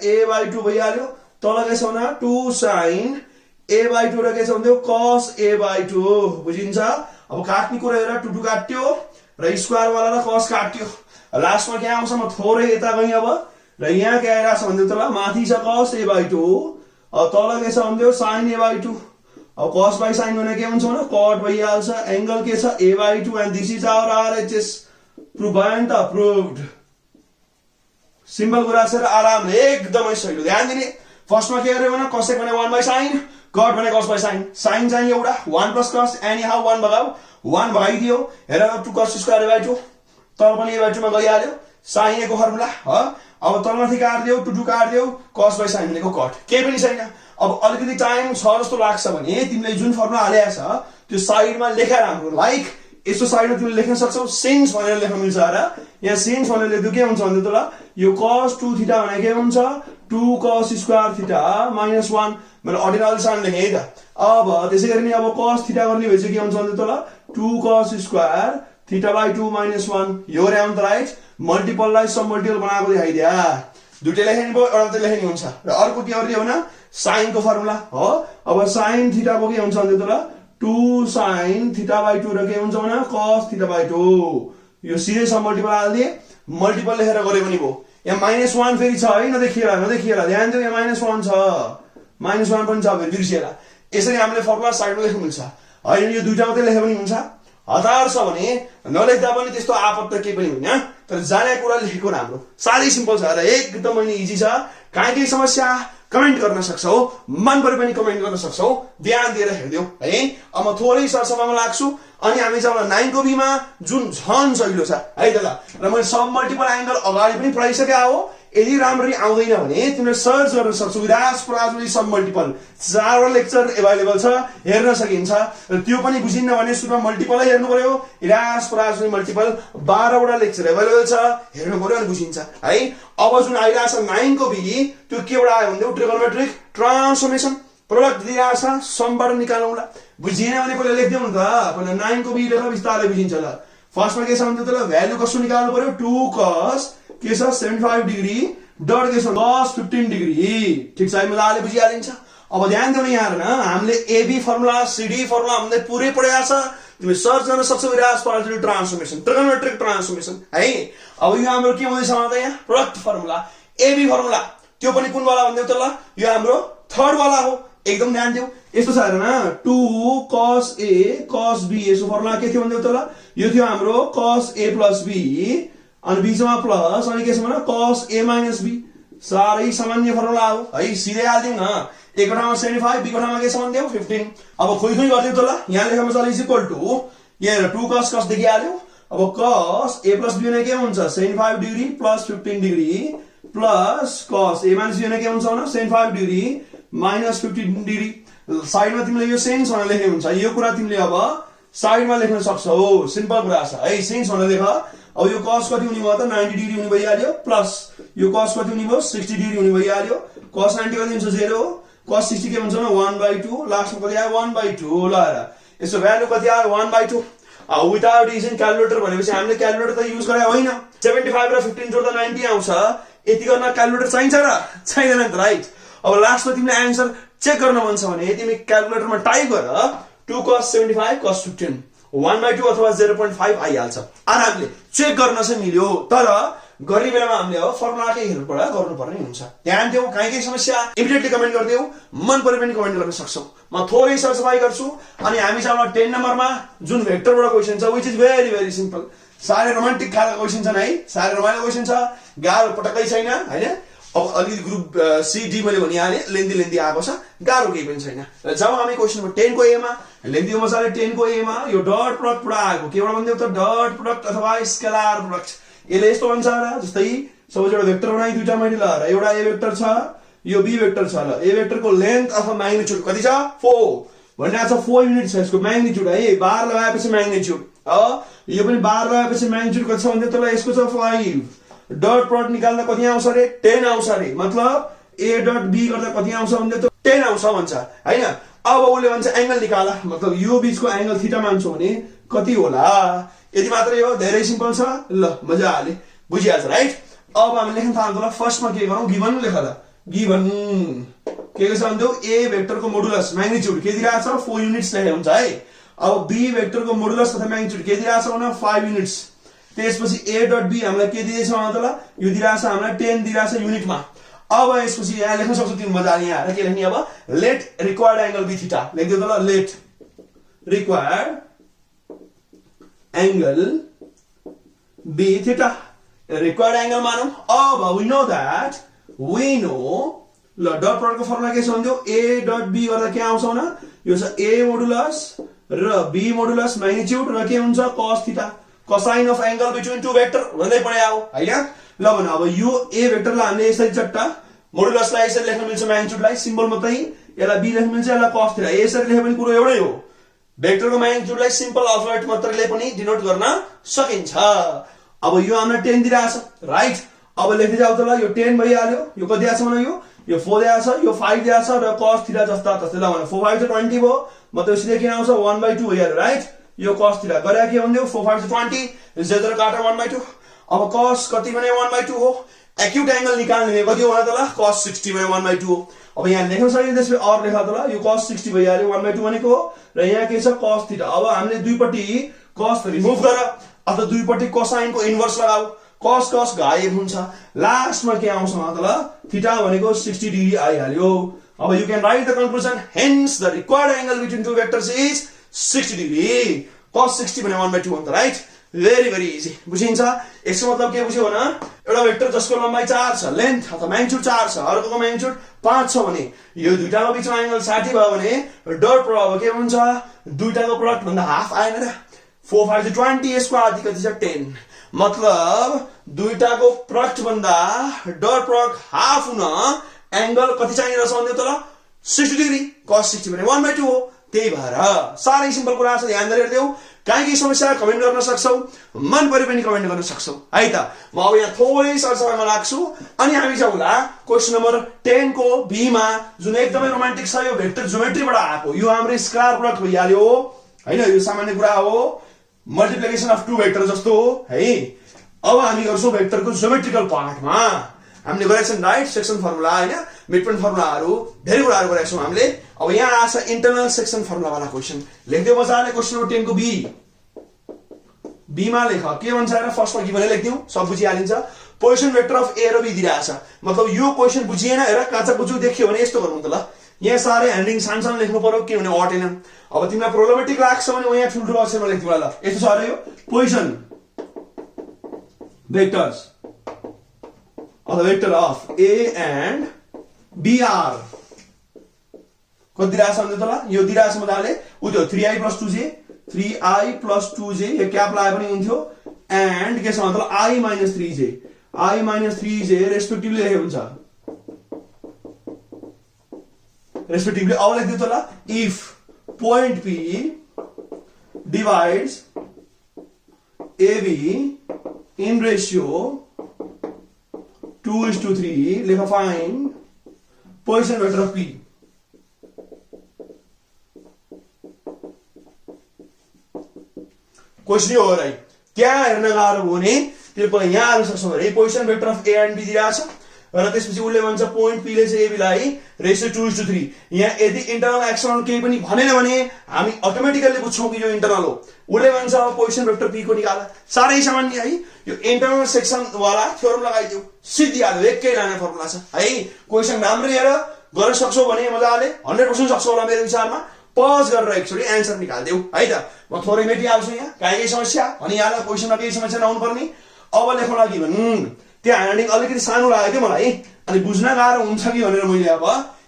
A: a/2 भइहाल्यो। तल के छ भने 2 sin a/2 र के छ भन्दियो cos a/2 बुझिन्छ। अब काट्ने कुरा हेर 2 2 काट्यो र स्क्वायर वाला र cos काट्यो, लास्टमा के आउँछ म थोरै यता गएँ अब, र यहाँ के आइराछ भन्दियो तल माथि छ cos a/2, अब तल के छ भन्दियो sin a/2। अब cos/sin भने के हुन्छ भने cot भइहाल्छ, एंगल के छ a/2 and this is our RHS। Prove भयो नि त, प्रुभड। सिम्पल कुरा छ र आरामले एकदमै सजिलो ध्यान दिने। फर्स्टमा के गर्यो भने cosec भने 1/sin, cot भने cos/sin। sin चाहिँ एउटा 1 + cos, एनी हाउ 1 भगाऊ, 1 भगाइदियो। हेर 2 cos² a/2, तल पनि a/2 मा गइहाल्यो। साइन ए को फर्मुला हो। अब तलमाथि काट्दियौ, टु काट्दियौ, cos बाइ साइन भनेको कट, केही पनि छैन। अब अलिकति टाइम छ जस्तो लाग्छ भने तिमीले जुन फर्मुला हालेको छ त्यो साइडमा लेखेर राम्रो, लाइक यसो साइडमा तिमीले लेख्न सक्छौ सिन्स भनेर लेख्न मिल्छ र यहाँ सिन्स भनेर लेख्दा के हुन्छ भन्दा तल यो cos 2 थीटा भने के हुन्छ 2 cos स्क्वायर थीटा माइनस 1 मैले अर्डिनल साइन लेखेँ है त। अब त्यसैगरी नि अब cos थीटा गर्ने भए चाहिँ के हुन्छ भन्दा तल 2 cos square theta by 2 minus 1 यो राउन्ड राइट मल्टिपललाई सब मल्टिपल बनाएको देखाइदिया। दुईटै लेख्ने भयो, एउटा त लेख्ने हुन्छ र अर्को के गर्ने हो न साइन को फर्मुला हो। अब साइन थीटा को के हुन्छ भन्दा तल 2 sin थीटा बाइ 2 र के हुन्छ भने cos थीटा बाइ 2 यो सिधै सब मल्टिपल हाल्दिए, मल्टिपल लेखेर गरे पनि भयो। यहाँ माइनस 1 फेरि छ है, नदेखिएला ध्यान दिऊ, यहाँ माइनस 1 छ, माइनस 1 पनि छ फेरि बिर्सिएला। यसरी हामीले फर्मुला साइडमा लेख्नु मिल्छ हैन, यो दुईटा मात्रै लेखे पनि हुन्छ। हतार छ भने नलेख्दा पनि त्यस्तो आपत्ति केही पनि होइन, तर जाने कुरा लेखेको राम्रो, साह्रै सिम्पल छ र एकदम इजी छ। काहीँ समस्या कमेन्ट गर्न सक्छौ, मन परे पनि कमेन्ट गर्न सक्छौ, ध्यान दिएर हेर्दियौ है। अब म थोरै सरसफाइमा लाग्छु अनि हामी जाउँला 9 को बी मा जुन झन सजिलो छ है त ल। र मैले सब मल्टिपल एंगल अगाडि पनि पढाइसके हो। यदि राम्ररी आउँदैन भने तिमीले सर्च गर्न सक्छौ विराज पराजुली सब मल्टिपल, 4 लेक्चर एभाइलेबल छ, हेर्न सकिन्छ। र त्यो पनि बुझिन्न भने सुरुमा मल्टिपलै हेर्नु पर्यो, विराज पराजुली मल्टिपल 12 वटा लेक्चर एभाइलेबल छ, हेर्नु पर्यो अनि बुझिन्छ है। अब जुन आइराछ 9 को बी त्यो के वटा आयो भन्दा ट्रिगोनोमेट्रिक ट्रान्सफर्मेसन प्रोडक्ट दिइराछ, समबाट निकाल्नुला। बुझिएन भने पहिला लेख्दियौ न त, पहिला 9 को बी लेखेर बिस्तारै बुझिन्छ ल। फर्स्टमा के छ भन्दा तल भ्यालु कसो निकाल्नु पर्यो 2 cos के छ 75 डिग्री डट के छ cos 15 डिग्री, ठीक छ, मिलाले बुझिहालिन्छ। अब ध्यान दिनु यहाँ हेर्न, हामीले एबी फर्मुला सीडी फर्मुला हामीले पुरै पढाएको छ, तिमी सर्च गर्न सक्छौ विराज पराजुली ट्रान्सफर्मेसन ट्रिगोनोमेट्रिक ट्रान्सफर्मेसन है। अब यो हाम्रो के हुँदैछ भन्दा यहाँ प्रोडक्ट फर्मुला एबी फर्मुला, त्यो पनि कुन वाला भन्दै त ल, यो हाम्रो थर्ड वाला हो। एकदम ध्यान दिऊ, यस्तो छ हेर्न 2 cos a cos b, यसो फर्मुला के थियो भन्दै त ल, यो थियो हाम्रो cos a प्लस b अनि बीचमा प्लस अनि के छ भने cos a माइनस b, साह्रै सामान्य फर्मुला हो है, सिधै हाल्दियौ न। एक कोठामा 75, बी कोठामा के छ भन्दियौ 15। अब खोइ गर्दियौ त ल, यहाँ लेखेमा छ इज इक्वल टु यहाँ 2 cos देखिहाल्यौ। अब cos a प्लस b भने के हुन्छ 75 degree plus 15 degree plus cos a minus b भने के हुन्छ भने 75 डिग्री माइनस 15 डिग्री। साइडमा तिमीले यो सेन्स भनेर लेख्ने हुन्छ, यो कुरा तिमीले अब साइडमा लेख्न सक्छौ, सिम्पल कुरा छ है, सेन्स भनेर लेख। अब यो cos कति हुने भयो त 90 डिग्री हुने भइहाल्यो, प्लस यो cos कति हुने भयो 60 डिग्री हुने भइहाल्यो। cos 90 कति हुन्छ 0, cos 60 के हुन्छ भने 1/2, लास्टमा कति आयो 1/2 ल। यसो भ्यालु कति आयो 1/2। विदाउट युजिङ क्यालकुलेटर भनेपछि हामीले क्यालकुलेटर त युज गरे होइन, 75 र 15 जोड्दा 90 आउँछ, यति गर्न क्यालकुलेटर चाहिन्छ र छैदैन नि त राइट। अब लास्टमा तिमीले आन्सर चेक गर्न मन छ भने तिमी क्यालकुलेटरमा टाइप गर 2 cos 75 cos 15 1/2 अथवा 0.5 आइहाल्छ, आरामले चेक गर्न चाहिँ मिल्यो। तर गर्ने बेलामा हामीले अब फर्मुलाकै हेरबाट गर्नुपर्ने हुन्छ। ध्यान दिऊ, काहीँ समस्या इमिडिएटली कमेन्ट गरिदेऊ, मन परे पनि कमेन्ट गर्न सक्छौ। म थोरै सरसफाइ गर्छु अनि हामी जाउँला 10 नम्बरमा जुन भेक्टरबाट क्वेशन छ, which is very very simple. साह्रै रोमान्टिक खालको क्वेशन छन् है, साह्रै रमाइलो क्वेशन छ, गाह्रो पटक्कै छैन हैन। अब अलिकति ग्रुप सी डी मैले भनिहालेँ, लेन्दी आएको छ, गाह्रो केही पनि छैन। र जाउँ हामी क्वेशन नम्बर 10 को ए मा। लेन्दी मजाले 10 को ए मा यो डट प्रोडक्ट पुरा आएको, के एउटा भन्दियौ त डट प्रोडक्ट अथवा स्केलर प्रोडक्ट। यसले यस्तो भन्छ र जस्तै सपोज एउटा भेक्टर बनाइ दुईटा मैले ल, र एउटा ए भेक्टर छ यो बी भेक्टर छ ल, ए भेक्टरको लेन्थ अथवा म्याग्निट्युड कति छ 4 भनिरहेको छ, 4 युनिट छ यसको म्याग्निट्युड है, बार लगाएपछि म्याग्निट्युड। यो पनि बार लगाएपछि म्याग्निट्युड कति छ भन्दै त ल, यसको छ 5। डट प्रोडक्ट निकाल्दा कति आउँछ रे 10 आउँछ रे, मतलब ए डट बी गर्दा कति आउँछ भन्दै त 10 आउँछ भन्छ हैन। अब उसले भन्छ एंगल निकाला, मतलब यो बीचको एंगल थीटा मान्छौ भने कति होला, यति मात्रै हो, धेरै सिम्पल छ ल, मजाले बुझिहाल्छ राइट। अब हामी लेख्न थाल्छौँ ल, फर्स्टमा के गरौँ गिभन लेख ल, गिभन के छ भन्दै ए भेक्टरको मोडुलस म्याग्निट्युड के दिइराछ 4 युनिट्स लेखे हुन्छ है। अब बी भेक्टरको मोडुलस तथा म्याग्निट्युड के दिइराछ भने 5 युनिट्स। त्यसपछि ए डट बी हामीलाई के दिएछ भने त ल, यो दिइराछ हामीलाई 10 दिइराछ युनिटमा। अब यसपछि यहाँ लेख्न सक्छौ तिमी मजाले, यहाँ के लेख्ने अब let required angle be theta लेख्दियौ त ल, let required angle be theta, required angle मानौ। अब वी नो ल डट प्रोडक्टको फर्मुला के छ भन्दियौ ए डट बी गर्दा के आउँछ भने यो छ ए मोडुलस र बी मोडुलस म्याग्निट्युड र के हुन्छ cos theta. Cosine of angle between two vector भन्दै पढ्या हो हैन। ल भने अब यो ए वेक्टरलाई हामीले यसरी चट्टा मोडुलसलाई यसरी लेख्न मिल्छ, म्याग्निट्युडलाई सिम्बल मात्रै यसलाई बी लेख्न मिल्छ, यसलाई cos थीटा यसरी लेखे पनि कुरो एउटै हो। वेक्टरको म्याग्निट्युडलाई सिम्पल अल्फाबेट मात्रले पनि डिनोट गर्न सकिन्छ। अब यो हामीलाई 10 दिइराछ राइट। अब लेख्दै जाऊ त ल, यो 10 भइहाल्यो, यो कति आछ भने यो 4 दिइराछ, यो 5 दिइराछ र cos थीटा जस्ता तस्तै। ल भने 4 5 चाहिँ 20 भयो, मतलब सिधै के आउँछ 1/2 भइहाल्यो राइट। यो cos थीटा गरे के भन्दियो 4 5 20 जेदर काटा 1/2। अब cos कति भने 1/2 हो। एक्युट एंगल निकाल्ने कति हो त ल, cos 60 भने 1/2 हो। अब यहाँ लेख्न सकिन्छ, त्यसपछि और लेखा त ल, यो cos 60 भइहाल्यो 1/2 भनेको हो र यहाँ के छ cos थीटा। अब हामीले दुईपट्टि cos रिमुभ गर अथवा दुईपट्टि कोसाइन को इन्भर्स लगाऊ, cos cos गायब हुन्छ, लास्टमा के आउँछ त ल, थीटा भनेको 60 डिग्री आइहाल्यो। अब you can write the conclusion, hence the required angle between two vectors is 60 degree. cos 60 भने 1/2 हुन्छ राइट। भेरी भेरी इजी बुझिन्छ। यसको मतलब के बुझ्यो भने एउटा वेक्टर जसको लम्बाइ 4 छ, लेन्थ अथवा म्याग्निट्युड 4 छ, अर्कोको म्याग्निट्युड 5 छ भने यो दुईटाको बीचमा एंगल 60 भयो भने डट प्रभाव के हुन्छ, दुईटाको प्रोडक्ट भन्दा हाफ आएन र। 4 5 20 यसको आधी कति छ 10, मतलब दुईटाको प्रोडक्ट भन्दा डट प्रोडक्ट हाफ हुन एंगल कति चाहिने रहेछ भन्दियो त ल, 60 डिग्री। cos 60 भने 1/2 हो। त्यही भएर सारै सिम्पल कुरा छ, ध्यान गरेर देऊ। काहीँ समस्या कमेन्ट गर्न सक्छौ, मन परे पनि कमेन्ट गर्न सक्छौ है त। म अब यहाँ थोरै सरसफाइमा लाग्छु अनि हामी जाउँला क्वेशन नम्बर 10 को बी मा, जुन एकदमै रोमान्टिक छ। यो भेक्टर ज्योमेट्रीबाट आएको, यो हाम्रो स्केलर प्रोडक्ट भइहाल्यो हैन, यो सामान्य कुरा हो, मल्टिप्लिकेसन अफ टु भेक्टर जस्तो हो है। अब हामी गर्छौं भेक्टरको ज्योमेट्रिकल पार्टमा। हामीले गरेका छौं राइट सेक्सन फर्मुला हैन, मिडपोइन्ट फर्मुलाहरु धेरै कुराहरु गरेका छौं हामीले। अब यहाँ आछ इन्टरनल सेक्सन फर्मुला वाला क्वेशन। लेख्दियौ मजाले क्वेशन नम्बर 10 को बी। बी मा लेख के भन्छ र फर्स्टमा के भने लेख्दियौ, सब बुझिहालिन्छ। पोजिसन वेक्टर अफ ए र बी दिइराछ, मतलब यो क्वेशन बुझिएन हेर, काचा बुझु देखियो भने यस्तो गर्नु त ल। यहाँ सारै ह्यान्डिङ सानसानो लेख्नु पर्यो किनभने अटेन। अब तिमीलाई प्रोब्लमेटिक लाग्छ भने यहाँ ठुल्ठुलो अक्षरमा लेख्दियौ ल। यस्तो छ अरे यो position vectors of the vector of A and B are कति दिइराछ भन्दै त ल, यो दिइराछ मजाले उयो 3i + 2j 3i + 2j यो क्याप लाए पनि हुन्थ्यो, एन्ड के छ मतलब i - 3j i - 3j respectively लेखे हुन्छ रेस्पेक्टिभली। अब लेख्दियौ त ल, if point P divides AB in ratio 2:3, लेखा find position vector of P। Question हो रहा है क्या हेर्न गाह्रो हो भने त्यो यहाँ आउन सक्छ भने position vector of A and B दिइराछ र त्यसपछि उले भन्छ पोइन्ट P ले चाहिँ AB लाई रेशियो 2:3। यहाँ यदि इन्टरनल एक्सटर्नल केही पनि भनेन भने हामी अटोमेटिकली बुझ्छौं कि यो इन्टरनल हो। उले भन्छ पोजिसन वेक्टर P को निकाल, सारै सामान्य है। यो इन्टरनल सेक्सन वाला थ्योरम लगाइदियो, सिद्धिहाल्यो, एकै लाने फर्मुला छ है। क्वेशन राम्रो हेर गर्न सक्छौ भने मजाले 100% सक्छौ होला मेरो विचारमा। पज गरेर एकचोटी आन्सर निकाल्देऊ है त। म थोरै मेटिहाल्छु यहाँ, काहीँ समस्या अनि यहाँ क्वेशनमा केही समस्या नहुनु पर्ने। अब लेख्न लागि त्यहाँ ह्यान्डिङ अलिकति सानो लाग्यो के मलाई, अनि बुझ्न गाह्रो हुन्छ कि भनेर मैले अब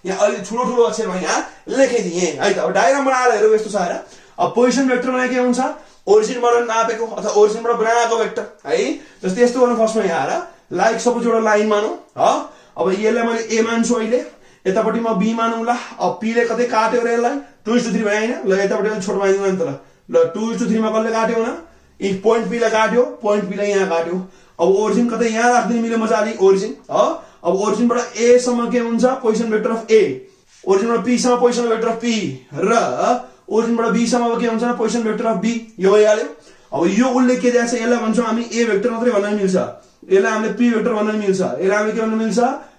A: यहाँ अलिकति ठुलो ठुलो अक्षरमा यहाँ लेखिदिएँ है त। अब डायग्राम बनाएर हेरौँ यस्तो छ हेर। अब पोजिसन वेक्टरमा के हुन्छ, ओरिजिनबाट नापेको अथवा ओरिजिनबाट बनाएको वेक्टर है। जस्तै यस्तो गर्नु फर्स्टमा यहाँ हेर, लाइक सपोज एउटा लाइन मानौ ह। अब यसलाई मैले ए मान्छु अहिले, यतापट्टि म बी मानौँ ल। अब पी ले कतै काट्यो रे यसलाई 2:3 भयो हैन। ल यतापट्टि छोटो बनाइदिनु नि त ल। ल 2:3 मा कसले काट्यो न, इफ पोइन्ट पी ले काट्यो, पोइन्ट पी ले यहाँ काट्यो। अब ओरिजिन कतै यहाँ राख्दिनु मिल्यो मजाले ओरिजिन ह। अब ओरिजिनबाट ए सम्म के हुन्छ पोजिसन वेक्टर अफ ए, ओरिजिनबाट पी सम्म पोजिसन वेक्टर अफ पी र ओरिजिनबाट बी सम्म के हुन्छ पोजिसन वेक्टर अफ बी। यो भइहाल्यो। अब यो उल्लेख के दिएको छ, यसलाई भन्छौँ हामी ए वेक्टर मात्रै भन्न मिल्छ, यसलाई हामीले पी वेक्टर भन्न मिल्छ, यसलाई हामीले के भन्न मिल्छ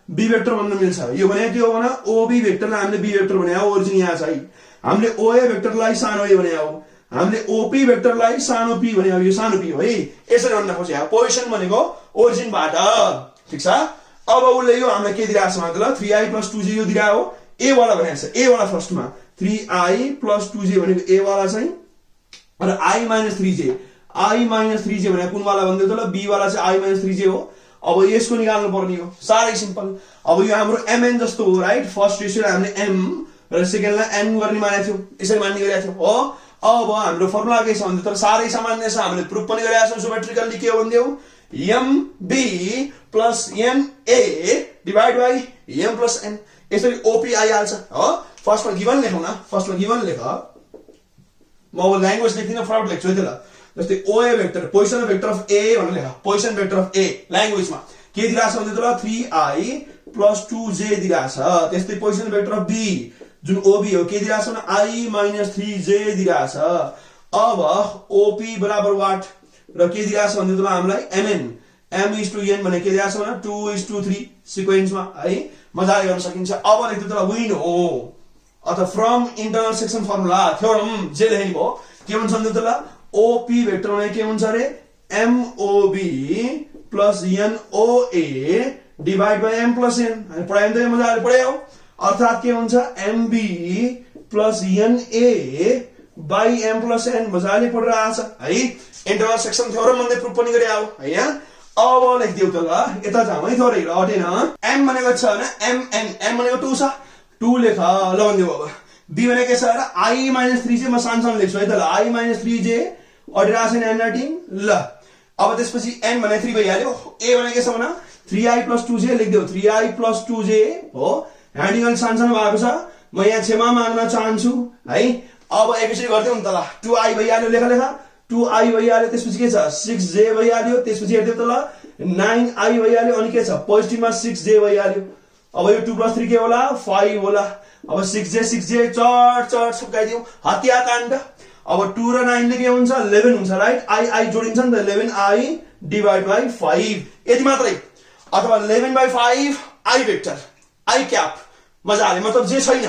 A: बी वेक्टर भन्न मिल्छ। यो भने के हो भने ओबी वेक्टरलाई हामीले बी वेक्टर भने हो, ओरिजिन यहाँ छ है। हामीले ओए वेक्टरलाई सानो ए भने हो, हामीले ओपी वेक्टरलाई सानो पी भने हो, यो सानो पी हो है। यसरी भन्न खोजे पोजिसन भनेको ओरिजिनबाट, ठीक छ। अब उले यो हामीलाई के दिइराछ मतलब 3i + 2j यो दिइरा हो, ए वाला भनेको छ। ए वाला फर्स्टमा 3i + 2j भनेको ए वाला चाहिँ, र i - 3j i - 3j भनेको कुन वाला भन्दै त ल, बी वाला चाहिँ i - 3j हो। अब यसको निकाल्नु पर्ने हो, सारै सिम्पल। अब यो हाम्रो mn जस्तो हो राइट। फर्स्ट रेशियो हामीले m र सेकेन्डलाई n गर्ने मानेको थियो, यसरी मान्ने गरेको थियो हो। अब हाम्रो फर्मुला के छ भन्दा तर साह्रै सामान्य छ, हामीले प्रुफ पनि गरेका छौँ ज्योमेट्रिकली। के हो भन्दियौ MB plus NA divide by M plus N, यसरी OP आइहाल्छ हो। फर्स्टमा गिभन लेखौँ न, फर्स्टमा गिभन लेख, म अब ल्याङ्ग्वेज लेख्दिनँ फटाफट लेख्छु है त ल। जस्तै OA vector position vector of A भनेर लेख, पोजिसन भेक्टर अफ A ल्याङ्ग्वेजमा के दिइरहेछ भन्दा त 3I प्लस 2J दिइरहेछ। त्यस्तै पोजिसन भेक्टर अफ B जुन OB हो के दिइरहेछ भने I माइनस 3J दिइरहेछ। अब OP बराबर वाट र के दिइरहेछ भन्दा त हामीलाई MN M/N भने के दिइरहेछ भने 2:3 सिक्वेन्समा है, मजाले गर्न सकिन्छ। अब लेख्दै त वी नो अथवा from internal section formula theorem जे लेख्ने भयो के हुन्छ भन्दा त ल OP भेक्टर भने के हुन्छ अरे MOB plus NOA divide by M plus N। हामी पढाइँदै मजाले पढ्यौ, अर्थात् के हुन्छ MB plus NA by M plus N, मजाले पढिरहेको छ है। इन्टरनल सेक्सन थ्योरम भन्दै प्रुफ पनि गरे है यहाँ। अब लेखिदेऊ त ल, यता जाउँ है थोरै र हटेन। M भनेको छ भने MN, M भनेको 2 छ 2 लेख ल भन्दियो। अब B भनेको के छ र I माइनस 3J, म सानसानो लेख्छु है त ल, I माइनस 3J अडिरहेको छ नि राइटिङ ल। अब त्यसपछि N भने 3 भइहाल्यो। A भने के छ भने 3I plus 2J लेखिदेऊ, 3I plus 2J हो। ह्यान्डिङ अलिक सानसानो भएको छ, म यहाँ क्षमा माग्न चाहन्छु है। अब एकैचोटि गरिदेऊ नि त ल, 2I भइहाल्यो, लेख 2I भइहाल्यो, त्यसपछि के छ 6J भइहाल्यो, त्यसपछि हेर्दै त ल 9I भइहाल्यो, अनि के छ पोजिटिभमा 6J भइहाल्यो। अब यो 2 प्लस 3 के होला 5 होला। अब 6J चट चट सकाइदिउँ, हत्याकाण्ड। अब 2 र 9 ले के हुन्छ 11 हुन्छ राइट, I जोडिन्छ नि त 11I डिभाइड बाई 5 यति मात्रै। अथवा 11/5 I भेक्टर I क्याप, मजाले मतलब जे छैन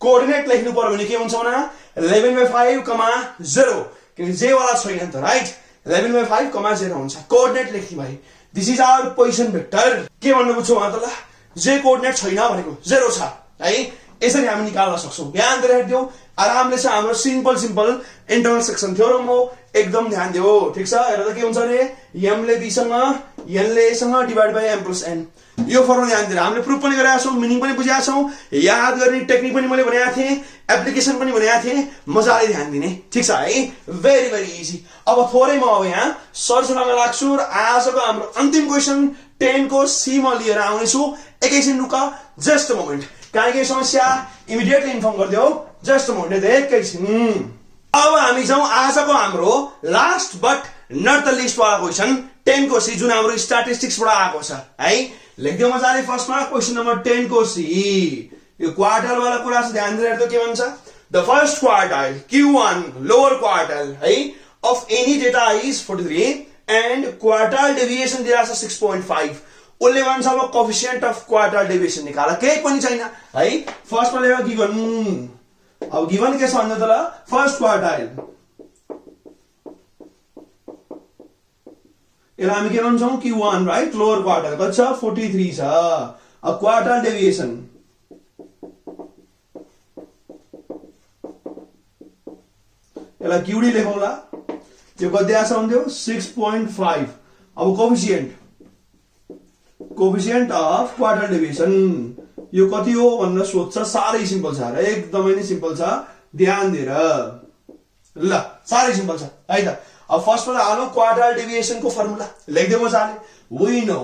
A: कोअर्डिनेट लेख्नु पर्यो भने के हुन्छ भने 11/5, 0 किनकि जे वाला छैन नि त राइट। 11/5, 0 हुन्छ, कोअर्डिनेट लेख्ने भाइ। This is our position vector. के भन्नु बुझ्छौ उहाँ त ल, जे कोअर्डिनेट छैन भनेको 0 छ है, यसरी हामी निकाल्न सक्छौं। ध्यान दिएर हेर्दियौ आरामले छ, हाम्रो सिम्पल इन्टरनल सेक्सन थ्योरम हो, एकदम ध्यान दियो ठीक छ। हेर त के हुन्छ अरे M ले B सँग N ले A सँग divide by M plus N, यो फर्मुला ध्यान दिएर हामीले प्रुफ पनि गरेका छौं, मिनिङ पनि बुझेका छौं, याद गर्ने टेक्निक पनि मैले भनेका थिएँ, एप्लिकेसन पनि भनेका थिएँ, मजाले ध्यान दिने ठीक छ है। Very easy. अब थोरै म अब यहाँ सरसफाइमा लाग्छु र आजको हाम्रो अन्तिम क्वेशन 10 को C म लिएर आउनेछु। एकैछिन रुक, जस्ट अ मोमेन्ट, कहाँ के समस्या इमिडिएटली इन्फर्म गरिदेऊ, जस्ट अ मोमेन्ट एकैछिन। अब हामी जाउँ आजको हाम्रो last but not the least वाला क्वेशन 10 को C, जुन हाम्रो स्ट्याटिस्टिक्सबाट आएको छ है। लेख्दियो मजाले फर्स्टमा क्वेशन नम्बर 10 को C, यो क्वार्टाइल वाला कुरा छ, ध्यान दिएर हेर्दियो के भन्छ। The first quartile Q1 lower quartile है of any data is 43 and quartile deviation दिएको छ 6.5। उसले भन्छ अब कोएफिसिएन्ट अफ क्वार्टाइल डेभिएसन निकाल, केही पनि छैन है। फर्स्टमा लेख गिभन। अब गिभन के छ भन्दा त ल फर्स्ट क्वार्टाइल, यसलाई हामी के भन्छौं Q1 राइट, लोअर क्वार्टाइल कति छ 43 छ। अब क्वार्टाइल डेभिएसन यसलाई QD लेखौँला, यो कति आछ भन्दियो 6.5। अब कोएफिसिएन्ट अफ क्वार्टाइल डेभिएसन यो कति हो भनेर सोध्छ, साह्रै सिम्पल छ, एकदमै नै सिम्पल छ, ध्यान दिएर ल, साह्रै सिम्पल छ है त। अब फर्स्टमा हालौं क्वार्टाइल डेभिएसन को फर्मुला, लेख्दियो मजाले वी नो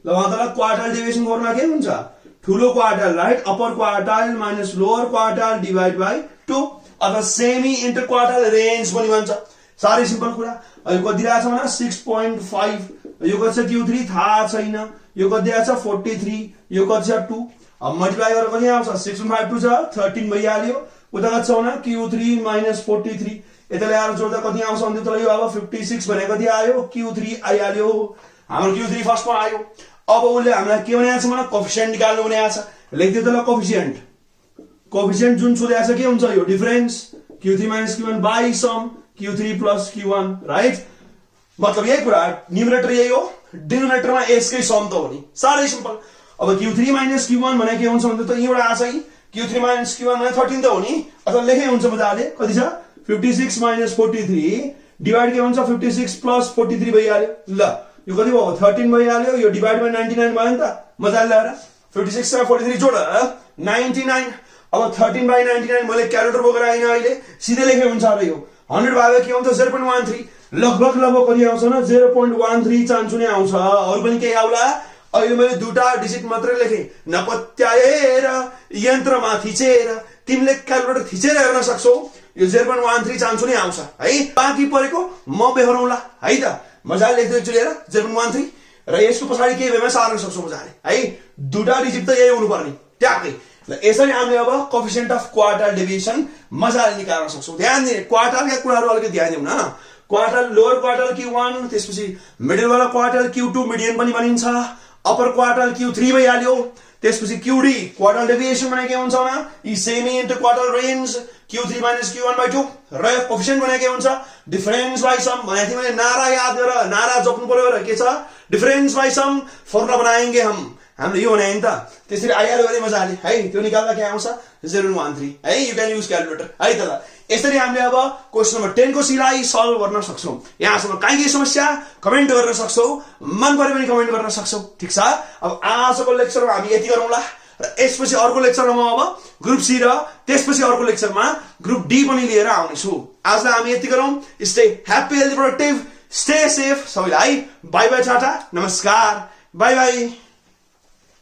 A: ल। वहाँ त क्वार्टाइल डेभिएसन फर्मुला के हुन्छ, ठुलो quartile right, upper quartile minus lower quartile divide by 2, अथवा सेमी इन्टर क्वार्टाइल रेन्ज पनि भन्छ, साह्रै सिम्पल कुरा। यो कति दिएको छ भने 6.5, यो कति छ Q3 थाहा छैन, यो कति दिएको छ 43, यो कति छ 2। अब मल्टिप्लाई गरेर कति आउँछ 6.5 2 छ 13 भइहाल्यो। उता कति छ भने Q3 माइनस 43, यता ल्याएर जोड्दा कति आउँछ भन्दा त यो अब 56 भनेको कति आयो Q3 आइहाल्यो, हाम्रो Q3 फर्स्टमा आयो। अब उसले हामीलाई के भनेको छ भने कोएफिसिएन्ट निकाल्नु भनेको छ, लेख्दियो त ल कोएफिसिएन्ट जुन सोधेको छ के हुन्छ यो difference Q3 minus Q1 by sum Q3 plus Q1 right. मतलब यही कुरा, न्युमरेटर यही हो, डिनोमिनेटरमा यसकै सम त हो नि, साह्रै सिम्पल। अब Q3 माइनस Q1 भने के हुन्छ भन्दा त एउटा आछ है, Q3 माइनस Q1 भने 13 त हो नि, अथवा लेखे हुन्छ मजाले कति छ 56 माइनस 43 डिभाइड के हुन्छ 56 प्लस 43 भइहाल्यो। ल यो कति भयो 13 भइहाल्यो, यो डिभाइड बाइ 99 भयो नि त, मजाले ल्याएर 56 र 43 जोड 99। अब 13/99 मैले क्यालकुलेटर बोकेर आइन अहिले सिधै लेखे हुन्छ अब यो 100 भाग के हुन्छ 0.13 लगभग कति आउँछ न 0.13 चान्चु नै आउँछ अरु पनि केही आउला अहिले मैले दुटा डिजिट मात्रै लेखे नपत्याएर यन्त्रमा थिचेर तिमीले क्यालकुलेटर थिचेर हेर्न सक्छौ यो 0.13 चान्चु नै आउँछ है बाँकी परेको म बेहोरौँला है त मजाले लेख्दैछु लिएर 0.13 र यसको पछाडि के भएमा सार्न सक्छौ मजाले है दुटा डिजिट त यही हुनुपर्ने ट्याक्कै ल यसरी हामीले अब कोएफिसिएन्ट अफ क्वार्टाइल डेभिएसन मजाले निकाल्न सक्छौ ध्यान दिने क्वार्टाइलका कुराहरु अलिकति ध्यान दिउँ न क्वार्टाइल लोअर क्वार्टाइल Q1 त्यसपछि मिडल वाला क्वार्टाइल Q2 मिडियन पनि भनिन्छ अपर क्वार्टाइल Q3 भइहाल्यो त्यसपछि QD क्वार्टाइल डेभिएसन भने के हुन्छ न ई semi interquartile range Q3 - Q1/2 र कोएफिसिएन्ट भने के हुन्छ डिफरेन्स बाइ सम भने तिमीले नारा याद गर नारा जप्नु पर्यो र के छ डिफरेन्स बाइ सम फर्मुला बनाएंगे हामीले यो भने नि त त्यसरी आइहाल्यो भने मजाले है त्यो निकाल्दा के आउँछ 0.13 है यु क्यान युज क्यालकुलेटर है त ल यसरी हामीले अब क्वेशन नम्बर 10 को सिलाई सल्भ गर्न सक्छौं यहाँसम्म काहीँ समस्या कमेन्ट गर्न सक्छौ मन परे पनि कमेन्ट गर्न सक्छौ ठीक छ अब आजको लेक्चरमा हामी यति गरौँला र यसपछि अर्को लेक्चरमा म अब ग्रुप सी र त्यसपछि अर्को लेक्चरमा ग्रुप डी पनि लिएर आउने छु आजलाई हामी यति गरौँ stay happy healthy productive stay safe सबैलाई बाइ बाइ टाटा नमस्कार बाइ बाइ